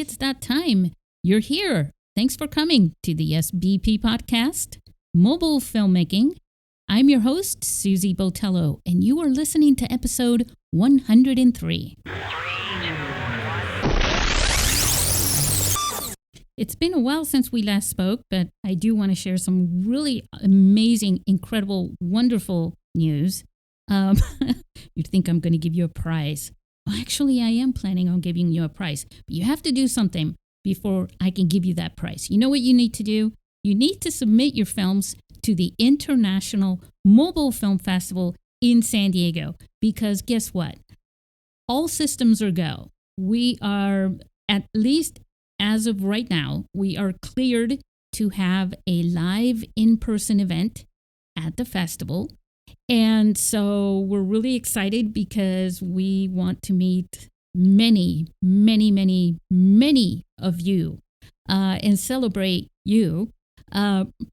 it's that time. You're here. Thanks for coming to the SBP Podcast Mobile Filmmaking. I'm your host, Susie Botello, and you are listening to episode 103. It's been a while since we last spoke, but I do want to share some really amazing, incredible, wonderful news. You'd think I'm going to give you a prize. Well, actually, I am planning on giving you a prize, but you have to do something before I can give you that prize. You know what you need to do? You need to submit your films to the International Mobile Film Festival in San Diego, because guess what? All systems are go. We are, at least as of right now, we are cleared to have a live in-person event at the festival. And so we're really excited because we want to meet many of you and celebrate you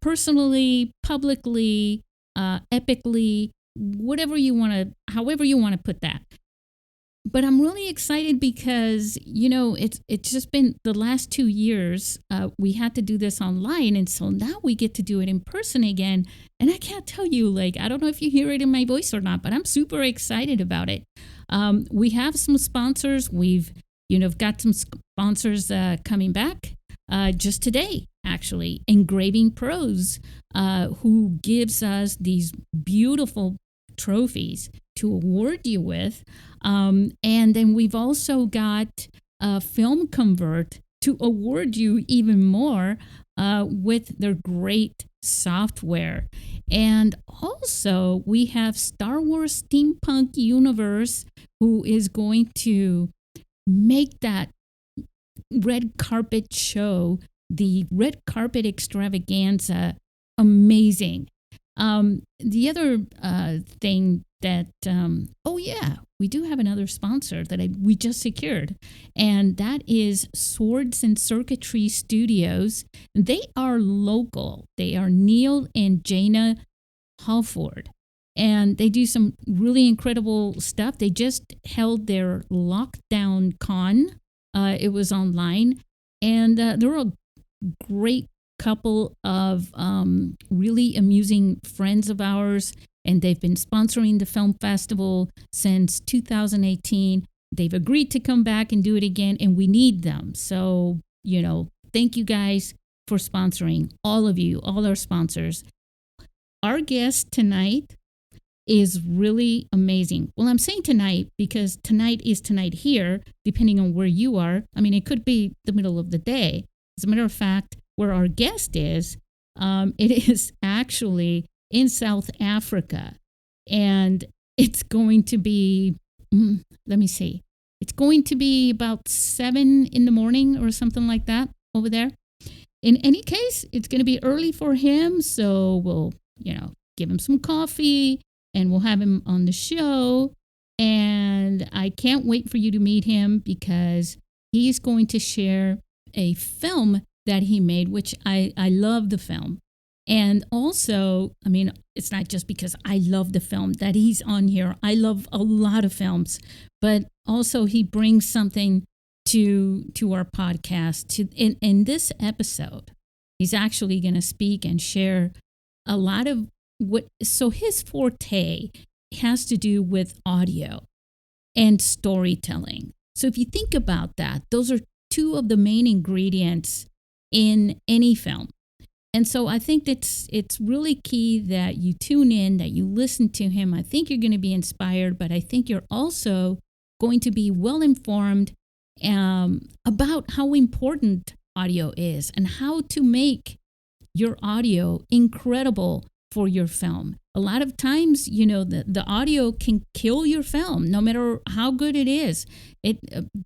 personally, publicly, epically, however you want to put that. But I'm really excited because, it's just been the last 2 years. We had to do this online. And so now we get to do it in person again. And I can't tell you, I don't know if you hear it in my voice or not, but I'm super excited about it. We have some sponsors. We've, got some sponsors coming back just today, actually. Engraving Pros, who gives us these beautiful trophies to award you with. And then we've also got Film Convert to award you even more with their great software. And also we have Star Wars Steampunk Universe, who is going to make that red carpet show, the red carpet extravaganza, amazing. The other thing that, we do have another sponsor that we just secured, and that is Swords and Circuitry Studios. They are local. They are Neil and Jana Halford, and they do some really incredible stuff. They just held their Lockdown Con. It was online, and they're a great couple of really amusing friends of ours, and they've been sponsoring the film festival since 2018. They've agreed to come back and do it again, and we need them. So, thank you guys for sponsoring, all of you, all our sponsors. Our guest tonight is really amazing. Well, I'm saying tonight because tonight is tonight here, depending on where you are. I mean, it could be the middle of the day. As a matter of fact, where our guest is, it is actually in South Africa. And it's going to be, it's going to be about 7 in the morning or something like that over there. In any case, it's going to be early for him. So we'll, give him some coffee and we'll have him on the show. And I can't wait for you to meet him because he's going to share a film that he made, which I love the film. And also, it's not just because I love the film that he's on here. I love a lot of films, but also he brings something to our podcast. In this episode, he's actually going to speak and share a lot of so his forte has to do with audio and storytelling. So if you think about that, those are two of the main ingredients in any film. And so I think it's really key that you tune in, that you listen to him. I think you're going to be inspired, but I think you're also going to be well informed about how important audio is and how to make your audio incredible for your film. A lot of times, the audio can kill your film, no matter how good it is.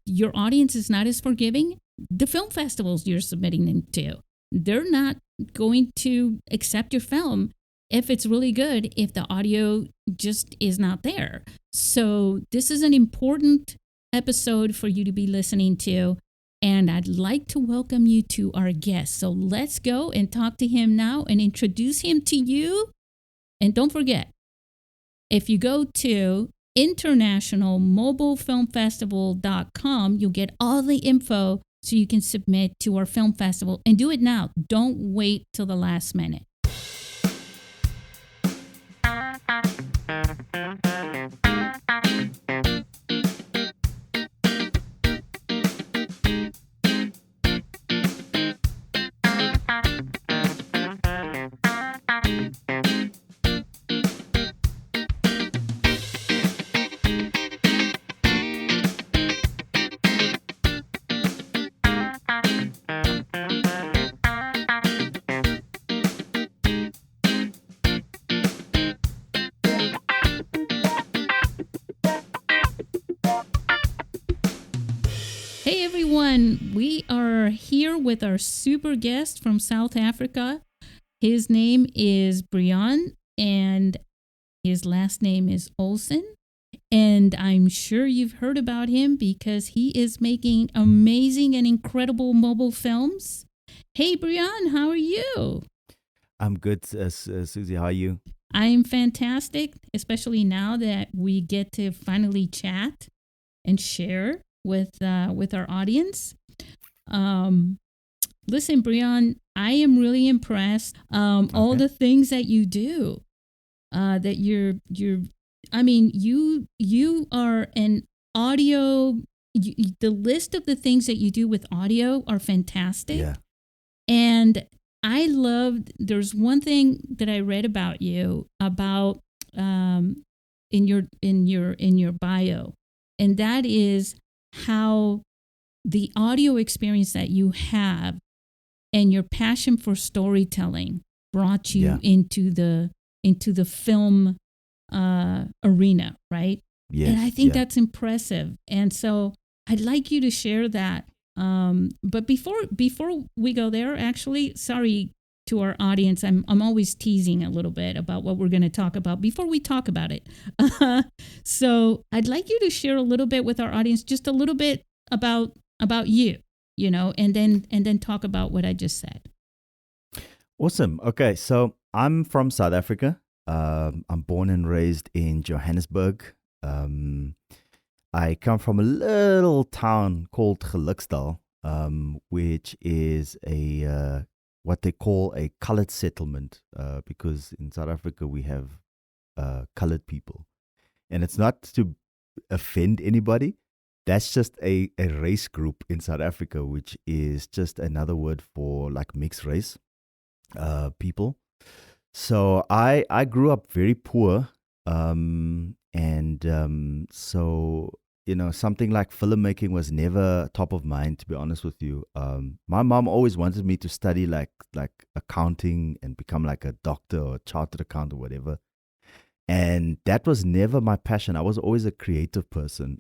Your audience is not as forgiving. The film festivals you're submitting them to, they're not going to accept your film if it's really good, if the audio just is not there. So this is an important episode for you to be listening to, and I'd like to welcome you to our guest. So let's go and talk to him now and introduce him to you. And don't forget, if you go to internationalmobilefilmfestival.com, you'll get all the info so you can submit to our film festival, and do it now. Don't wait till the last minute. Hey everyone, we are here with our super guest from South Africa. His name is Brionne and his last name is Olsen. And I'm sure you've heard about him because he is making amazing and incredible mobile films. Hey Brionne, how are you? I'm good, Susie. How are you? I'm fantastic, especially now that we get to finally chat and share with our audience. Listen, Brionne, I am really impressed. All the things that you do, that you are an audio. The list of the things that you do with audio are fantastic. Yeah. And I loved. There's one thing that I read about you about in your bio, and that is how the audio experience that you have and your passion for storytelling brought you into the film arena, right? Yes. And I think that's impressive. And so I'd like you to share that. But before we go there, actually, sorry to our audience, I'm always teasing a little bit about what we're going to talk about before we talk about it. So I'd like you to share a little bit with our audience, just a little bit about you, and then talk about what I just said. Awesome. Okay, so I'm from South Africa. I'm born and raised in Johannesburg. I come from a little town called Gelukstall, which is a what they call a colored settlement, because in South Africa we have colored people. And it's not to offend anybody. That's just a race group in South Africa, which is just another word for like mixed race people. So I grew up very poor. So, something like filmmaking was never top of mind, to be honest with you. My mom always wanted me to study like accounting and become like a doctor or a chartered accountant or whatever. And that was never my passion. I was always a creative person.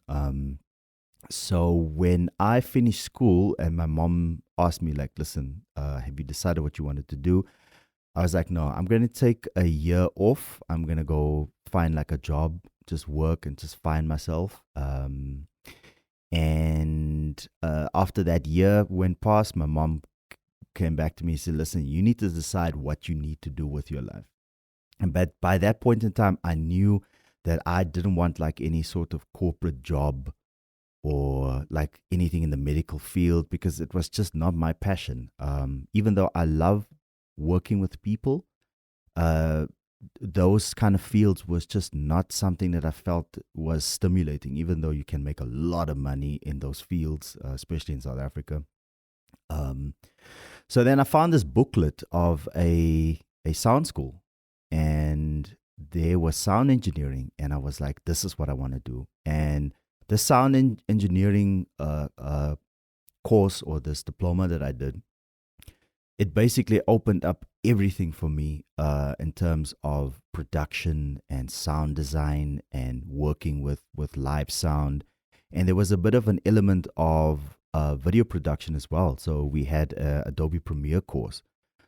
So when I finished school and my mom asked me like, listen, have you decided what you wanted to do? I was like, no, I'm going to take a year off. I'm going to go find like a job, just work and just find myself. After that year went past, my mom came back to me and said, listen, you need to decide what you need to do with your life. But by that point in time, I knew that I didn't want like any sort of corporate job or like anything in the medical field, because it was just not my passion. Even though I love working with people, those kind of fields was just not something that I felt was stimulating, even though you can make a lot of money in those fields, especially in South Africa. So then I found this booklet of a sound school, and there was sound engineering, and I was like, this is what I want to do. And the sound engineering course, or this diploma that I did, it basically opened up everything for me in terms of production and sound design and working with live sound. And there was a bit of an element of video production as well. So we had a Adobe Premiere course.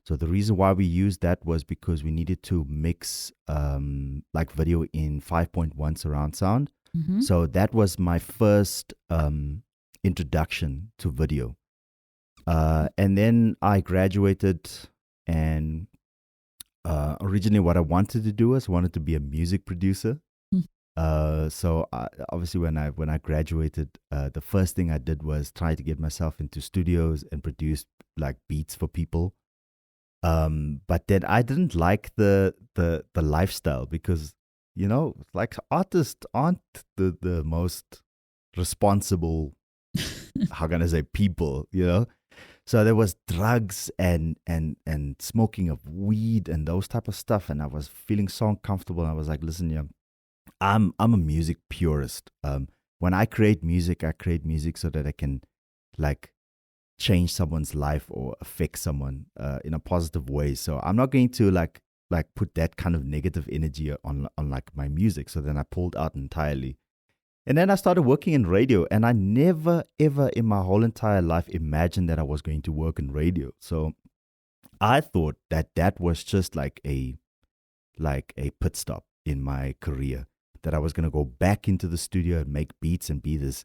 So the reason why we used that was because we needed to mix like video in 5.1 surround sound. Mm-hmm. So that was my first introduction to video. And then I graduated, and originally what I wanted to do was I wanted to be a music producer. So obviously, when I graduated, the first thing I did was try to get myself into studios and produce like beats for people. But then I didn't like the lifestyle because like artists aren't the most responsible. How can I say people? So there was drugs and smoking of weed and those type of stuff, and I was feeling so uncomfortable. And I was like, listen, yeah, I'm a music purist. When I create music so that I can like change someone's life or affect someone in a positive way. So I'm not going to like put that kind of negative energy on like my music. So then I pulled out entirely. And then I started working in radio, and I never ever in my whole entire life imagined that I was going to work in radio. So I thought that was just like a pit stop in my career, that I was going to go back into the studio and make beats and be this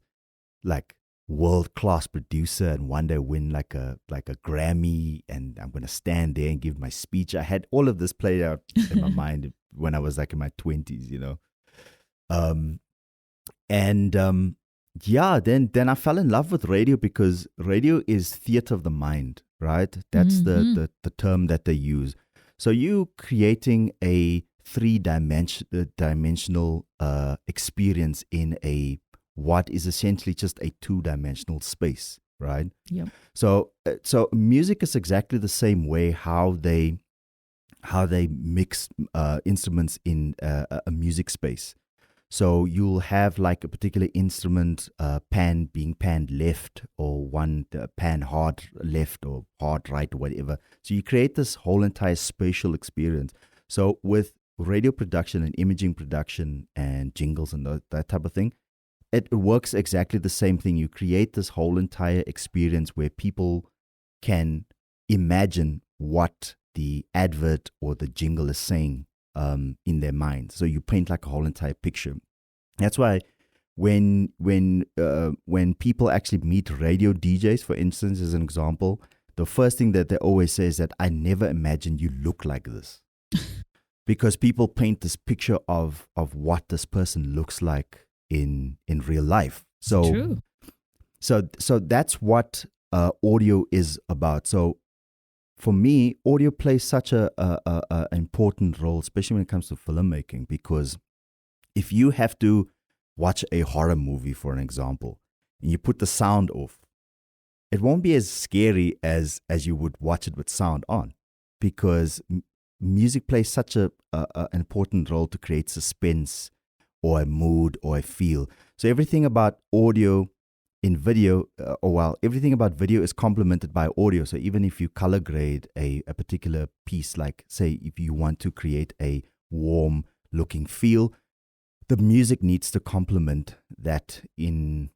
like world-class producer and one day win like a Grammy, and I'm going to stand there and give my speech. I had all of this played out in my mind when I was like in my 20s. Then I fell in love with radio because radio is theater of the mind, right? That's the term that they use. So you creating a three-dimensional experience in what is essentially just a two-dimensional space, right? Yep. So music is exactly the same way how they mix instruments in a music space. So you'll have like a particular instrument being panned left, or one pan hard left or hard right or whatever. So you create this whole entire spatial experience. So with radio production and imaging production and jingles and that type of thing, it works exactly the same thing. You create this whole entire experience where people can imagine what the advert or the jingle is saying in their mind. So you paint like a whole entire picture. That's why when people actually meet radio DJs, for instance, as an example, the first thing that they always say is that I never imagined you look like this. Because people paint this picture of what this person looks like in real life. So True. So that's what audio is about. So for me, audio plays such a important role, especially when it comes to filmmaking, because if you have to watch a horror movie, for an example, and you put the sound off, it won't be as scary as you would watch it with sound on, because music plays such an important role to create suspense or a mood or a feel. So everything about audio in video, everything about video is complemented by audio. So even if you color grade a particular piece, like say if you want to create a warm looking feel, the music needs to complement that in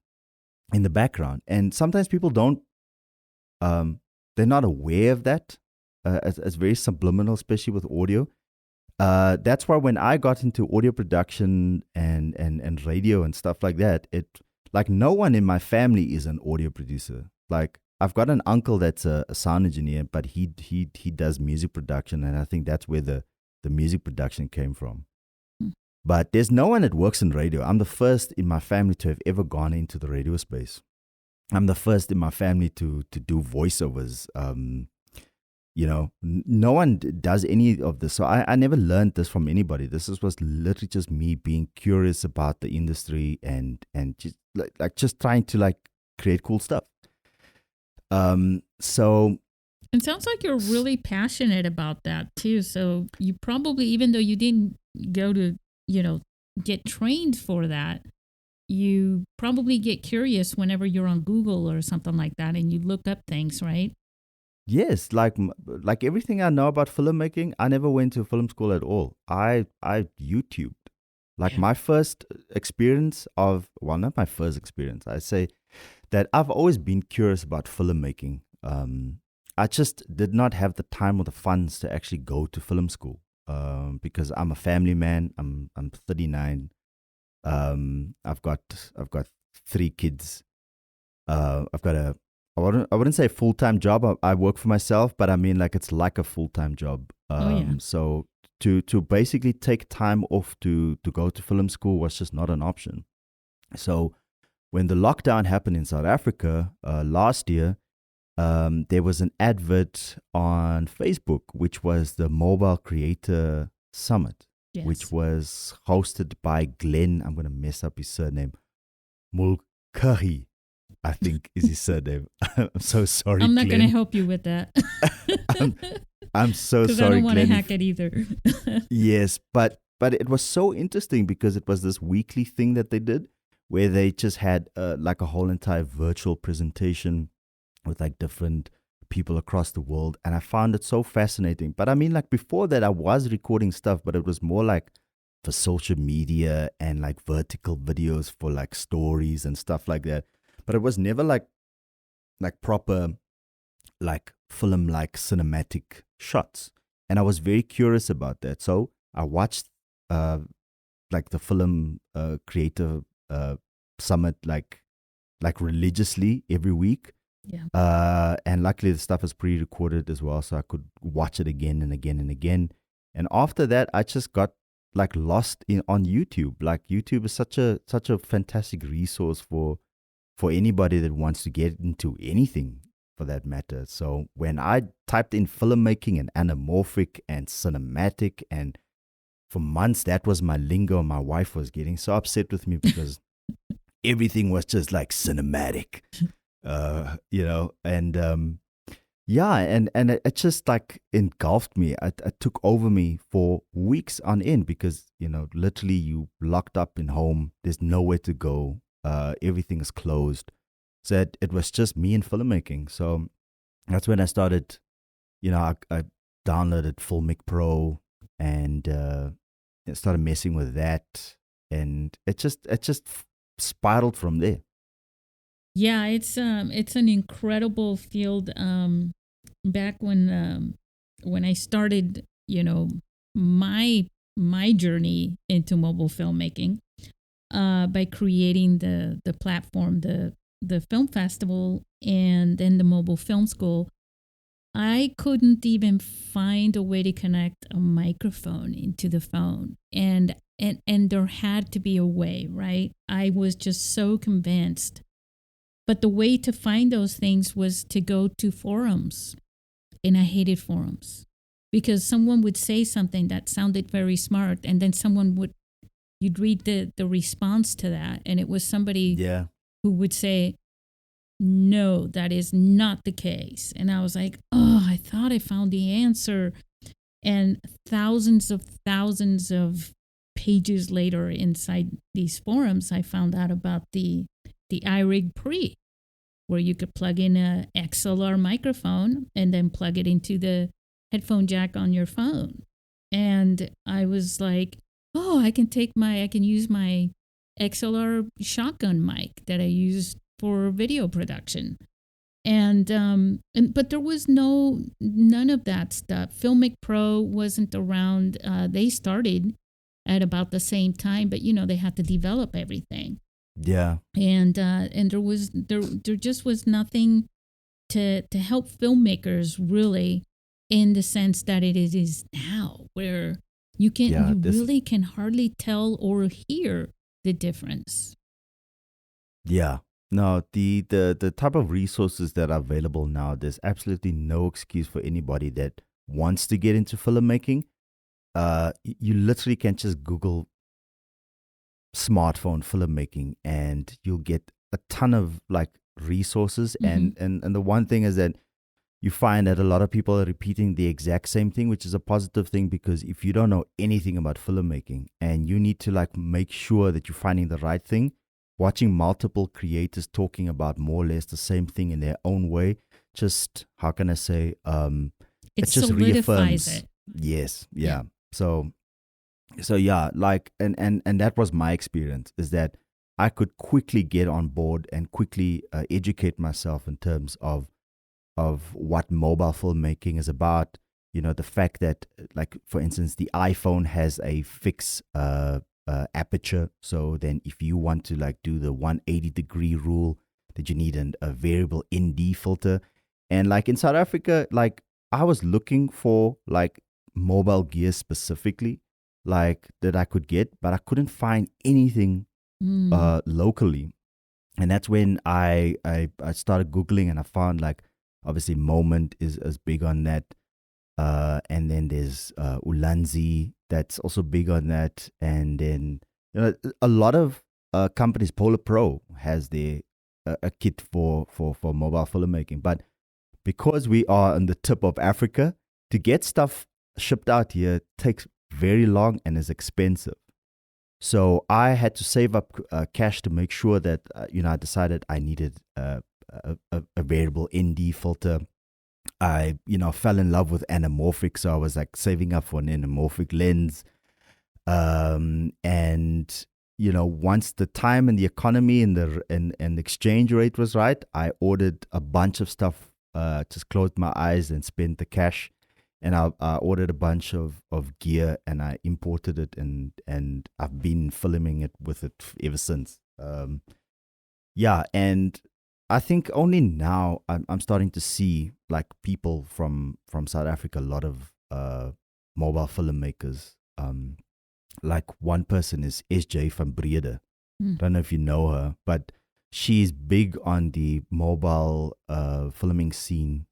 the background. And sometimes people don't, they're not aware of that. It's very subliminal, especially with audio. That's why when I got into audio production and radio and stuff like that, like no one in my family is an audio producer. Like I've got an uncle that's a sound engineer, but he does music production, and I think that's where the music production came from. But there's no one that works in radio. I'm the first in my family to have ever gone into the radio space. I'm the first in my family to do voiceovers. No one does any of this. So I never learned this from anybody. This was literally just me being curious about the industry and just just trying to like create cool stuff. So it sounds like you're really passionate about that too. So you probably, even though you didn't go to, get trained for that, you probably get curious whenever you're on Google or something like that and you look up things, right? Yes, like everything I know about filmmaking, I never went to film school at all. I YouTubed. Like my first experience not my first experience. I say that I've always been curious about filmmaking. I just did not have the time or the funds to actually go to film school. Because I'm a family man. I'm 39. I've got 3 kids. I've got I wouldn't say full-time job. I work for myself, but I mean like it's like a full-time job. So to basically take time off to go to film school was just not an option. So when the lockdown happened in South Africa last year, there was an advert on Facebook, which was the Mobile Creator Summit, Yes. which was hosted by Glenn. I'm going to mess up his surname. Mulcahy, I think is his surname. I'm so sorry, I'm not going to Glenn. help you with that. I'm so Because I sorry, don't want to Glenn. hack it either. Yes, but it was so interesting because it was this weekly thing that they did where they just had like a whole entire virtual presentation with like different people across the world, and I found it so fascinating. But I mean, like before that, I was recording stuff, but it was more like for social media and like vertical videos for like stories and stuff like that. But it was never like proper like film like cinematic shots, and I was very curious about that. So I watched like the film creator summit like religiously every week. Yeah. And luckily the stuff is pre-recorded as well, so I could watch it again and again and again. And after that, I just got like lost in on YouTube. Like YouTube is such a fantastic resource for anybody that wants to get into anything for that matter. So when I typed in filmmaking and anamorphic and cinematic, and for months that was my lingo, my wife was getting so upset with me because everything was just like cinematic. And yeah, and it just like engulfed me. It took over me for weeks on end because, literally you locked up in home. There's nowhere to go. Everything is closed. So it was just me and filmmaking. So that's when I started, I downloaded Filmic Pro and started messing with that. And it just spiraled from there. Yeah, it's an incredible field. Back when I started, my journey into mobile filmmaking, by creating the platform, the film festival, and then the mobile film school, I couldn't even find a way to connect a microphone into the phone, and there had to be a way, right? I was just so convinced. But the way to find those things was to go to forums. And I hated forums because someone would say something that sounded very smart, and then you'd read the response to that, and it was somebody who would say, no, that is not the case. And I was like, oh, I thought I found the answer. And thousands of pages later inside these forums, I found out about the iRig Pre, where you could plug in a XLR microphone and then plug it into the headphone jack on your phone. And I was like, oh, I can use my XLR shotgun mic that I use for video production. But there was none of that stuff. Filmic Pro wasn't around. They started at about the same time, but they had to develop everything. Yeah. And there just was nothing to help filmmakers really, in the sense that it is now, where you really can hardly tell or hear the difference. Yeah. No, the type of resources that are available now, there's absolutely no excuse for anybody that wants to get into filmmaking. You literally can just Google smartphone filmmaking and you'll get a ton of like resources. Mm-hmm. And the one thing is that you find that a lot of people are repeating the exact same thing, which is a positive thing, because if you don't know anything about filmmaking and you need to like make sure that you're finding the right thing, watching multiple creators talking about more or less the same thing in their own way, just, how can I say, it just reaffirms it. Yes. Yeah. So yeah, like, and that was my experience, is that I could quickly get on board and quickly educate myself in terms of what mobile filmmaking is about. The fact that, like, for instance, the iPhone has a fixed aperture. So then if you want to like do the 180-degree rule, that you need a variable ND filter. And like in South Africa, like I was looking for like mobile gear specifically, like that I could get, but I couldn't find anything locally. And that's when I started Googling, and I found, like, obviously Moment is big on that. And then there's Ulanzi that's also big on that. And then, a lot of companies, Polar Pro has their a kit for mobile filmmaking. But because we are on the tip of Africa, to get stuff shipped out here takes very long and is expensive. So I had to save up cash to make sure that, I decided I needed a variable ND filter. I, fell in love with anamorphic, so I was like saving up for an anamorphic lens. And once the time and the economy and the exchange rate was right, I ordered a bunch of stuff. Just closed my eyes and spent the cash. And I ordered a bunch of gear, and I imported it, and I've been filming it with it ever since. And I think only now I'm starting to see, like, people from South Africa, a lot of mobile filmmakers. Like, one person is SJ van Brede. I don't know if you know her, but she's big on the mobile filming scene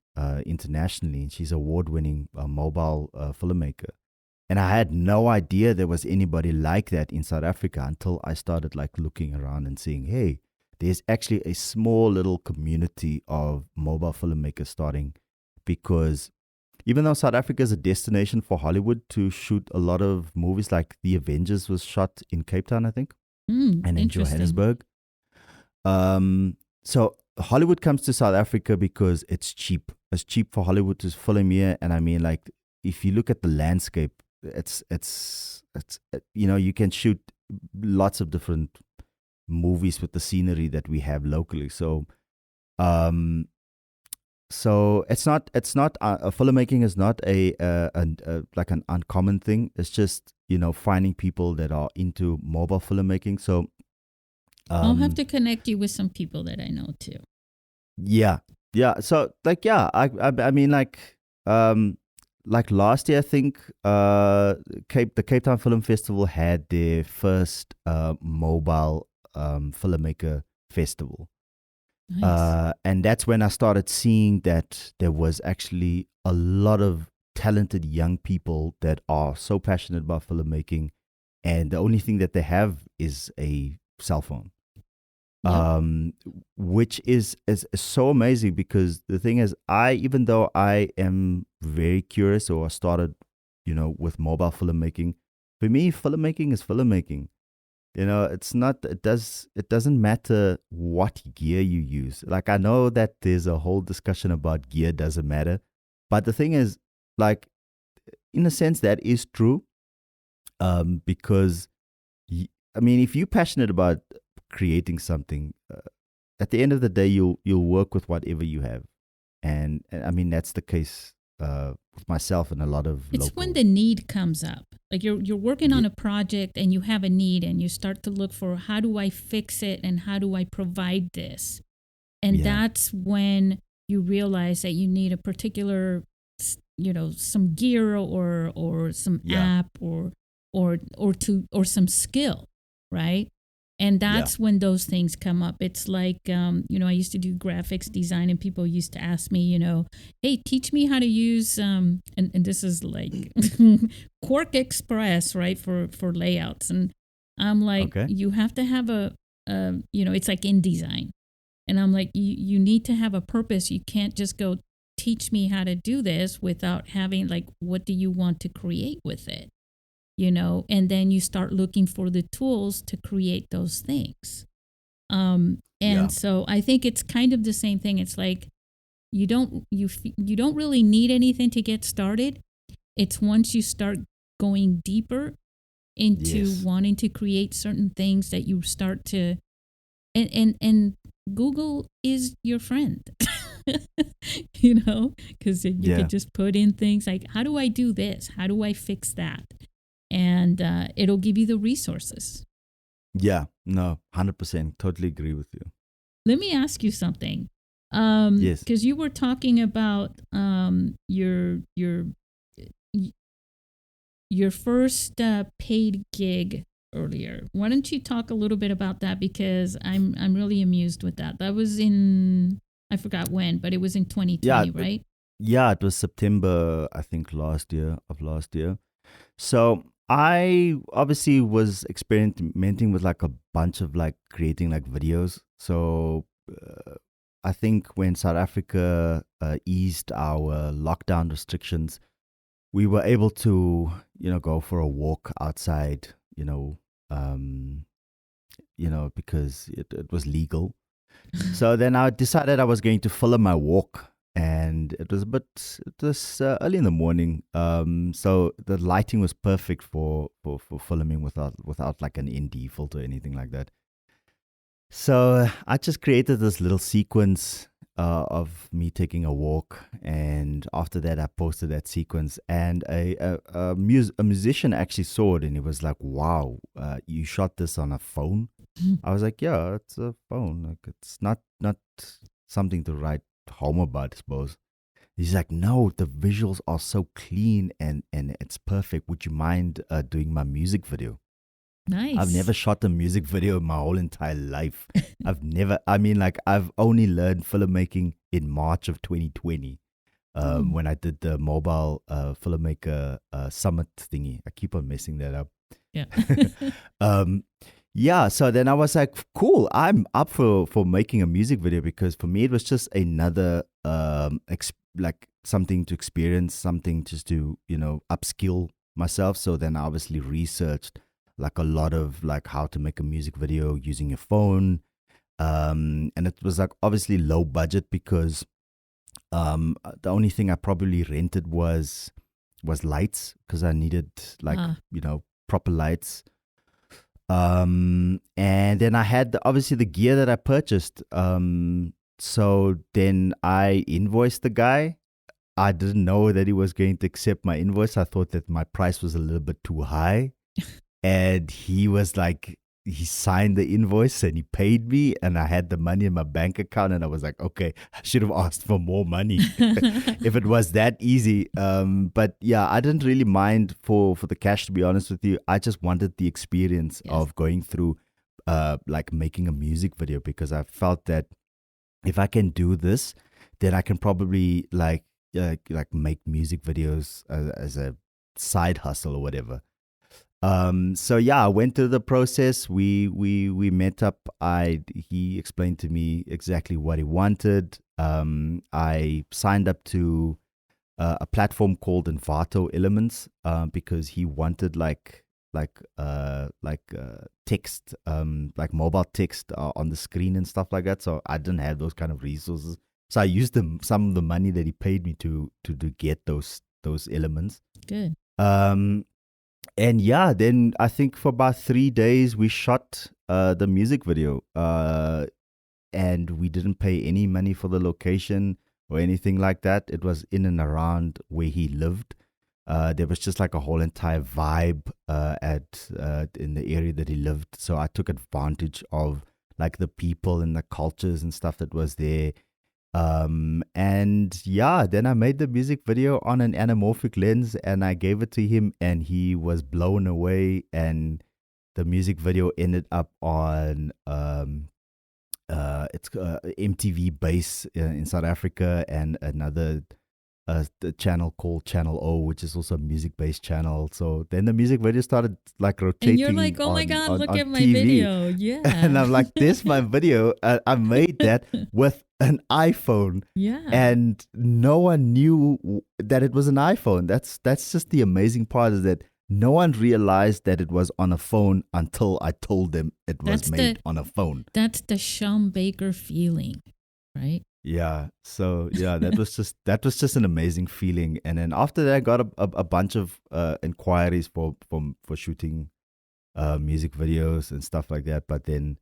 internationally. She's award-winning mobile filmmaker, and I had no idea there was anybody like that in South Africa until I started, like, looking around and seeing, hey, there's actually a small little community of mobile filmmakers starting, because even though South Africa is a destination for Hollywood to shoot a lot of movies, like The Avengers was shot in Cape Town, I think, and in Johannesburg. So Hollywood comes to South Africa because it's cheap. It's cheap for Hollywood to film here. And I mean, like, if you look at the landscape, it's you can shoot lots of different movies with the scenery that we have locally. So it's not filmmaking is not a like an uncommon thing. It's just, finding people that are into mobile filmmaking. So I'll have to connect you with some people that I know too. Yeah. So, like, I mean, like last year, I think the Cape Town Film Festival had their first mobile filmmaker festival. Nice. And that's when I started seeing that there was actually a lot of talented young people that are so passionate about filmmaking, and the only thing that they have is a cell phone. Yep. Which is so amazing, because the thing is, even though I am very curious, or I started, with mobile filmmaking, for me, filmmaking is filmmaking. It's not, it doesn't matter what gear you use. Like, I know that there's a whole discussion about gear doesn't matter, but the thing is, like, in a sense, that is true. Because, I mean, if you're passionate about creating something, at the end of the day, you'll work with whatever you have, and I mean, that's the case with myself and a lot of it's when the need comes up, like you're working on a project and you have a need, and you start to look for, how do I fix it and how do I provide this, and that's when you realize that you need a particular, some gear or some app or some skill, right? And that's when those things come up. It's like, I used to do graphics design, and people used to ask me, hey, teach me how to use, and this is like Quark Express, right, for layouts. And I'm like, you have to have it's like InDesign. And I'm like, you need to have a purpose. You can't just go teach me how to do this without having, like, what do you want to create with it? And then you start looking for the tools to create those things. So I think it's kind of the same thing. It's like, you don't really need anything to get started. It's once you start going deeper into wanting to create certain things that you start to, and Google is your friend, because you can just put in things like, how do I do this? How do I fix that? And it'll give you the resources. Yeah, no, 100%. Totally agree with you. Let me ask you something. Yes. Because you were talking about your your first paid gig earlier. Why don't you talk a little bit about that, because I'm really amused with that. That was in, I forgot when, but it was in 2020, right? Yeah, it was September, I think, last year. So I obviously was experimenting with like a bunch of like creating like videos. So I think when South Africa eased our lockdown restrictions, we were able to, go for a walk outside, because it was legal. So then I decided I was going to film my walk, and it was early in the morning. So the lighting was perfect for filming without like an ND filter or anything like that. So I just created this little sequence of me taking a walk, and after that I posted that sequence, and a musician actually saw it, and he was like, "Wow, you shot this on a phone?" I was like, "Yeah, it's a phone. Like, it's not something to write home about, I suppose." He's like, "No, the visuals are so clean and it's perfect. Would you mind doing my music video?" Nice. I've never shot a music video in my whole entire life. I've only learned filmmaking in March of 2020 when I did the mobile filmmaker summit thingy. I keep on messing that up. Yeah. Yeah, so then I was like, cool, I'm up for making a music video, because for me it was just another like something to experience, something just to, upskill myself. So then I obviously researched like a lot of like how to make a music video using your phone. And it was like obviously low budget, because the only thing I probably rented was lights, because I needed like, proper lights. And then I had obviously the gear that I purchased. So then I invoiced the guy. I didn't know that he was going to accept my invoice. I thought that my price was a little bit too high. And he was like, he signed the invoice and he paid me, and I had the money in my bank account, and I was like, okay, I should have asked for more money if it was that easy. But yeah, I didn't really mind for the cash, to be honest with you. I just wanted the experience of going through like making a music video, because I felt that if I can do this, then I can probably like make music videos as a side hustle or whatever. So yeah, I went through the process. We met up. He explained to me exactly what he wanted. I signed up to a platform called Envato Elements because he wanted like text, like mobile text on the screen and stuff like that. So I didn't have those kind of resources. So I used some of the money that he paid me to get those elements. Good. And yeah, then I think for about 3 days we shot the music video, and we didn't pay any money for the location or anything like that. It was in and around where he lived. There was just like a whole entire vibe in the area that he lived. So I took advantage of like the people and the cultures and stuff that was there. And yeah, then I made the music video on an anamorphic lens, and I gave it to him, and he was blown away. And the music video ended up on it's MTV Base in South Africa, and another the channel called Channel O, which is also a music-based channel. So then the music video started like rotating. And you're like, oh my God, look at my TV. video. Yeah. And I'm like, this my video. I made that with an iPhone. Yeah. And no one knew that it was an iPhone. That's just the amazing part, is that no one realized that it was on a phone until I told them it was made on a phone. That's the Sean Baker feeling, right? Yeah. So yeah, that was just an amazing feeling. And then after that, I got a bunch of inquiries for shooting music videos and stuff like that. But then,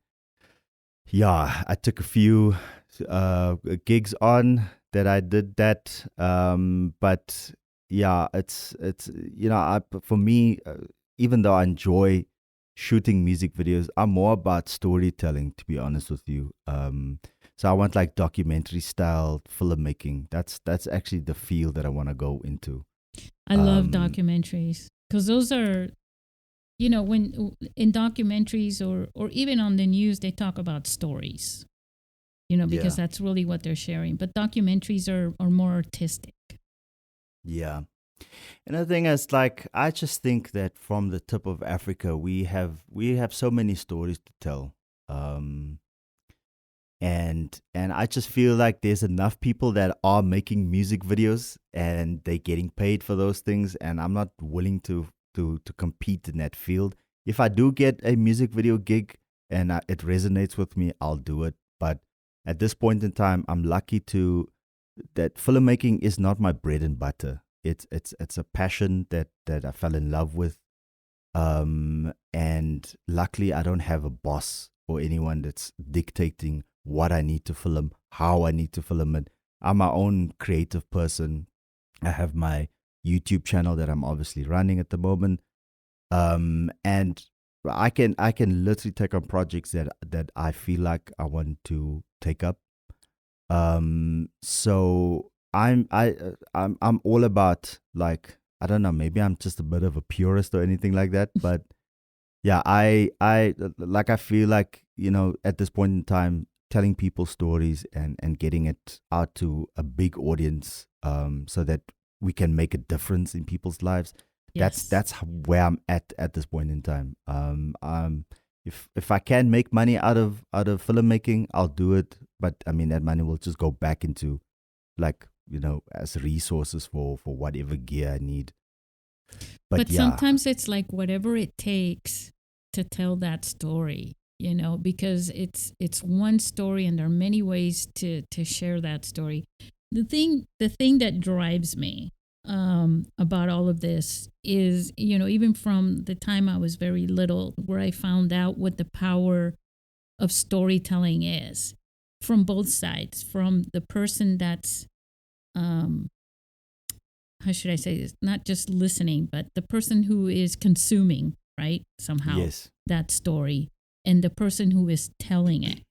yeah, I took a few gigs on that I did that. But yeah, it's for me, even though I enjoy shooting music videos, I'm more about storytelling, to be honest with you. So I want like documentary style filmmaking. That's actually the field that I want to go into. I love documentaries. Because those are, when in documentaries or even on the news, they talk about stories, because Yeah. that's really what they're sharing. But documentaries are more artistic. Yeah. And the thing is, like, I just think that from the tip of Africa, we have so many stories to tell. Um, and I just feel like there's enough people that are making music videos and they getting paid for those things, and I'm not willing to compete in that field. If I do get a music video gig and it resonates with me, I'll do it. But at this point in time, I'm lucky to that filmmaking is not my bread and butter. It's a passion that I fell in love with. And luckily, I don't have a boss or anyone that's dictating what I need to film, how I need to film it. I'm my own creative person. I have my YouTube channel that I'm obviously running at the moment. And I can literally take on projects that I feel like I want to take up. So I'm all about, like, I don't know, maybe I'm just a bit of a purist or anything like that, but yeah, I feel like, at this point in time, telling people stories and getting it out to a big audience, so that we can make a difference in people's lives. That's Yes. that's where I'm at this point in time. If I can make money out of filmmaking, I'll do it. But I mean, that money will just go back into, like, as resources for whatever gear I need. But But yeah, sometimes it's like whatever it takes to tell that story, because it's one story and there are many ways to share that story. The thing that drives me about all of this is, even from the time I was very little, where I found out what the power of storytelling is from both sides, from the person that's um, how should I say this? Not just listening, but the person who is consuming, right? Somehow yes, that story, and the person who is telling it.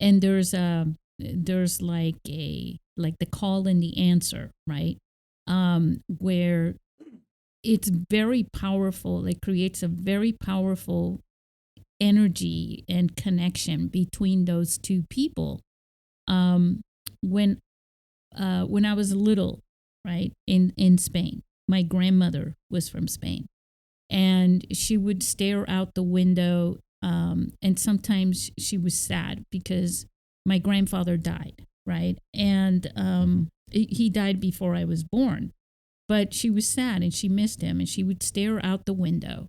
And there's like the call and the answer, right? Where it's very powerful. It creates a very powerful energy and connection between those two people. Um, when when I was little, right, in Spain. My grandmother was from Spain, and she would stare out the window. And sometimes she was sad because my grandfather died, right, and hmm, he died before I was born. But she was sad and she missed him, and she would stare out the window.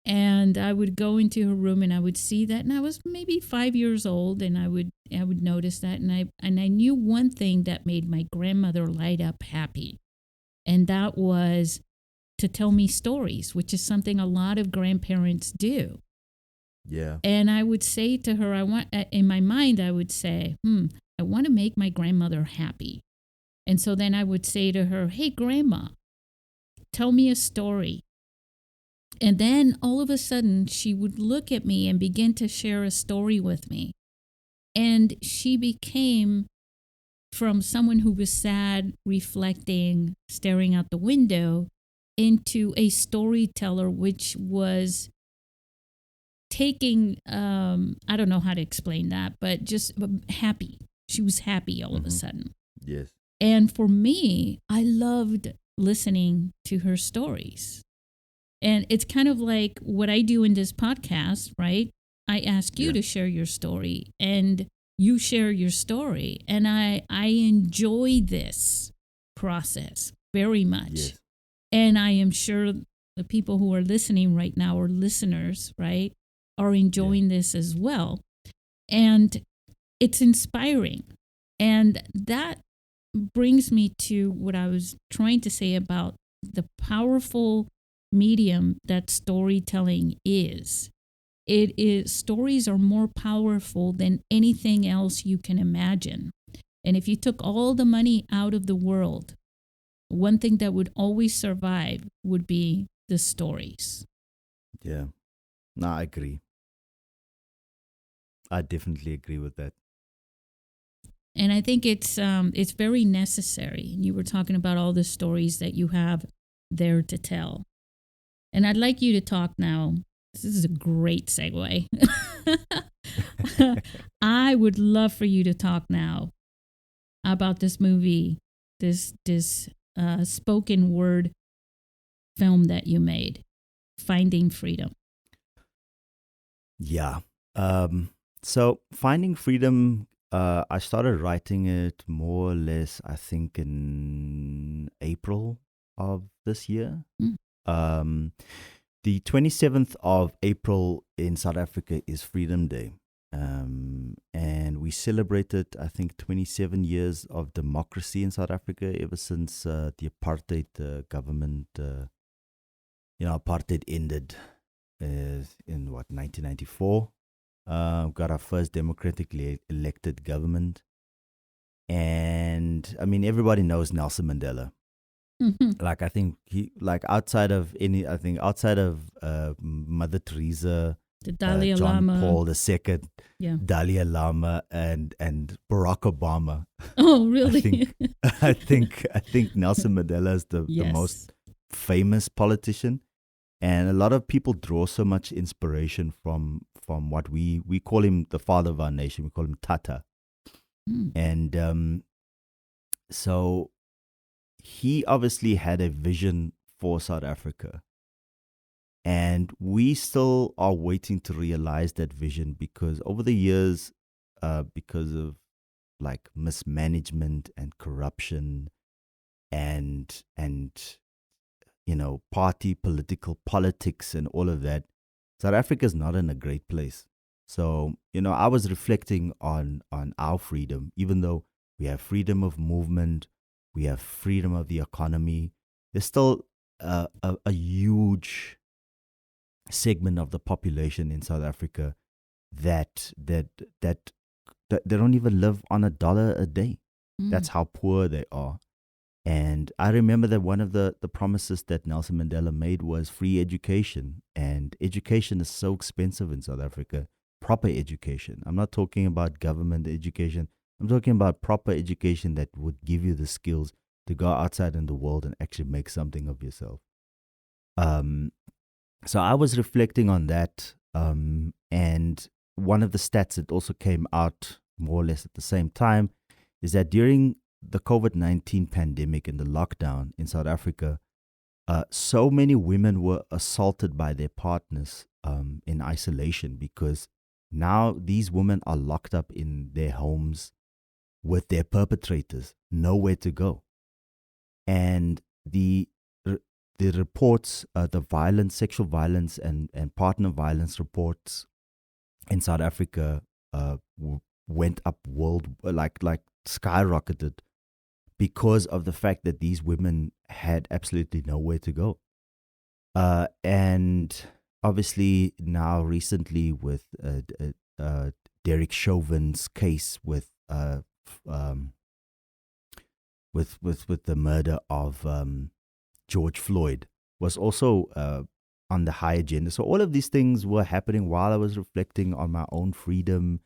And I would go into her room and I would see that, and I was maybe 5 years old, and I would notice that, and I knew one thing that made my grandmother light up happy, and that was to tell me stories, which is something a lot of grandparents do. yeah, And I would say to her, I want, in my mind, I would say, I want to make my grandmother happy. And so then I would say to her, hey, grandma, tell me a story. And then all of a sudden, she would look at me and begin to share a story with me. And she became, from someone who was sad, reflecting, staring out the window, into a storyteller, which was taking, I don't know how to explain that, but just happy. She was happy all of a hmm, sudden. yes, And for me, I loved listening to her stories. And it's kind of like what I do in this podcast, right? I ask you yeah, to share your story and you share your story. And I enjoy this process very much. yes, And I am sure the people who are listening right now, or listeners, right, are yeah, enjoying this as well. And it's inspiring. And that brings me to what I was trying to say about the powerful medium that storytelling is. It is, stories are more powerful than anything else you can imagine. And if you took all the money out of the world, one thing that would always survive would be the stories. yeah. No, I agree. I definitely agree with that. And I think it's very necessary. And you were talking about all the stories that you have there to tell. And I'd like you to talk now. This is a great segue. I would love for you to talk now about this movie, this spoken word film that you made, Finding Freedom. Yeah. So Finding Freedom, I started writing it more or less, I think, in April of this year. Mm. The 27th of April in South Africa is Freedom Day. And we celebrated, I think, 27 years of democracy in South Africa ever since the apartheid government, apartheid ended in 1994. Got our first democratically elected government. And I mean, everybody knows Nelson Mandela. Like, I think outside of Mother Teresa, the Dalai John Lama. Paul II, Yeah. Dalai Lama, and Barack Obama. Oh, really? I think Nelson Mandela is the Yes. most famous politician, and a lot of people draw so much inspiration from what we call him the father of our nation. We call him Tata, and so he obviously had a vision for South Africa. And we still are waiting to realize that vision, because over the years, because of like mismanagement and corruption and party politics and all of that, South Africa is not in a great place. So, I was reflecting on our freedom. Even though we have freedom of movement, we have freedom of the economy, there's still a huge segment of the population in South Africa that they don't even live on $1 a day. That's how poor they are. And I remember that one of the promises that Nelson Mandela made was free education. And education is so expensive in South Africa. Proper education. I'm not talking about government education. I'm talking about proper education that would give you the skills to go outside in the world and actually make something of yourself. So I was reflecting on that, and one of the stats that also came out more or less at the same time is that during the COVID-19 pandemic and the lockdown in South Africa, so many women were assaulted by their partners in isolation, because now these women are locked up in their homes with their perpetrators, nowhere to go. And the reports, the violence, sexual violence and partner violence reports in South Africa went up like skyrocketed, because of the fact that these women had absolutely nowhere to go. And obviously now recently with Derek Chauvin's case with the murder of George Floyd was also on the high agenda. So all of these things were happening while I was reflecting on my own freedom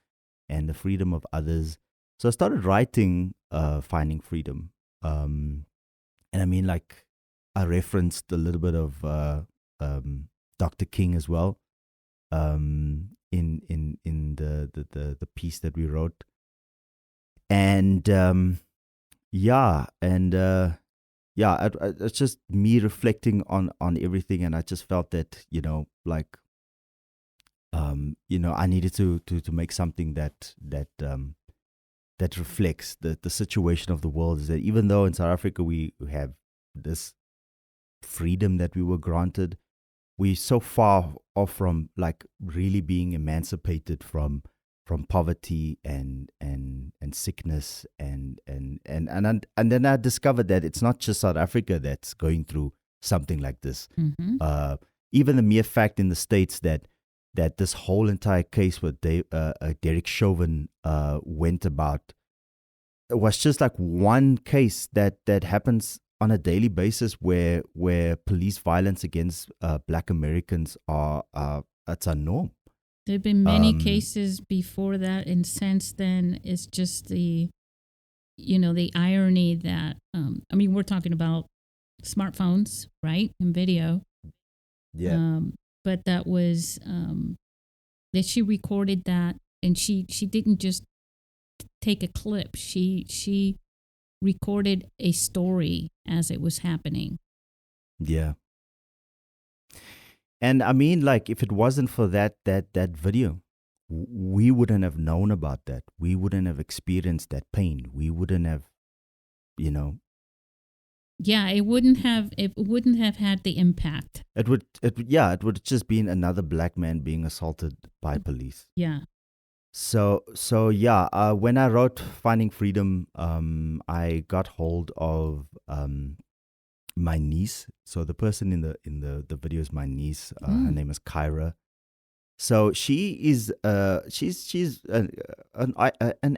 and the freedom of others. So I started writing Finding Freedom. And I mean, like, I referenced a little bit of Dr. King as well in the piece that we wrote. And it's just me reflecting on everything, and I just felt that I needed to make something that reflects the situation of the world. Is that even though in South Africa we have this freedom that we were granted, we're so far off from like really being emancipated from poverty and sickness and then I discovered that it's not just South Africa that's going through something like this. Even the mere fact in the States that this whole entire case with Derek Chauvin went about, it was just like one case that happens on a daily basis where police violence against Black Americans it's a norm. There have been many cases before that, and since then, it's just the irony that, we're talking about smartphones, right, and video. Yeah. But that was that she recorded that, and she didn't just take a clip. She recorded a story as it was happening. Yeah. And I mean, like, if it wasn't for that video, we wouldn't have known about that. We wouldn't have experienced that pain. We wouldn't have, you know, Yeah, it wouldn't have had the impact. it would it would just been another black man being assaulted by police. Yeah. So yeah, when I wrote Finding Freedom, I got hold of my niece. So the person in the video is my niece. Her name is Kyra. So she is she's an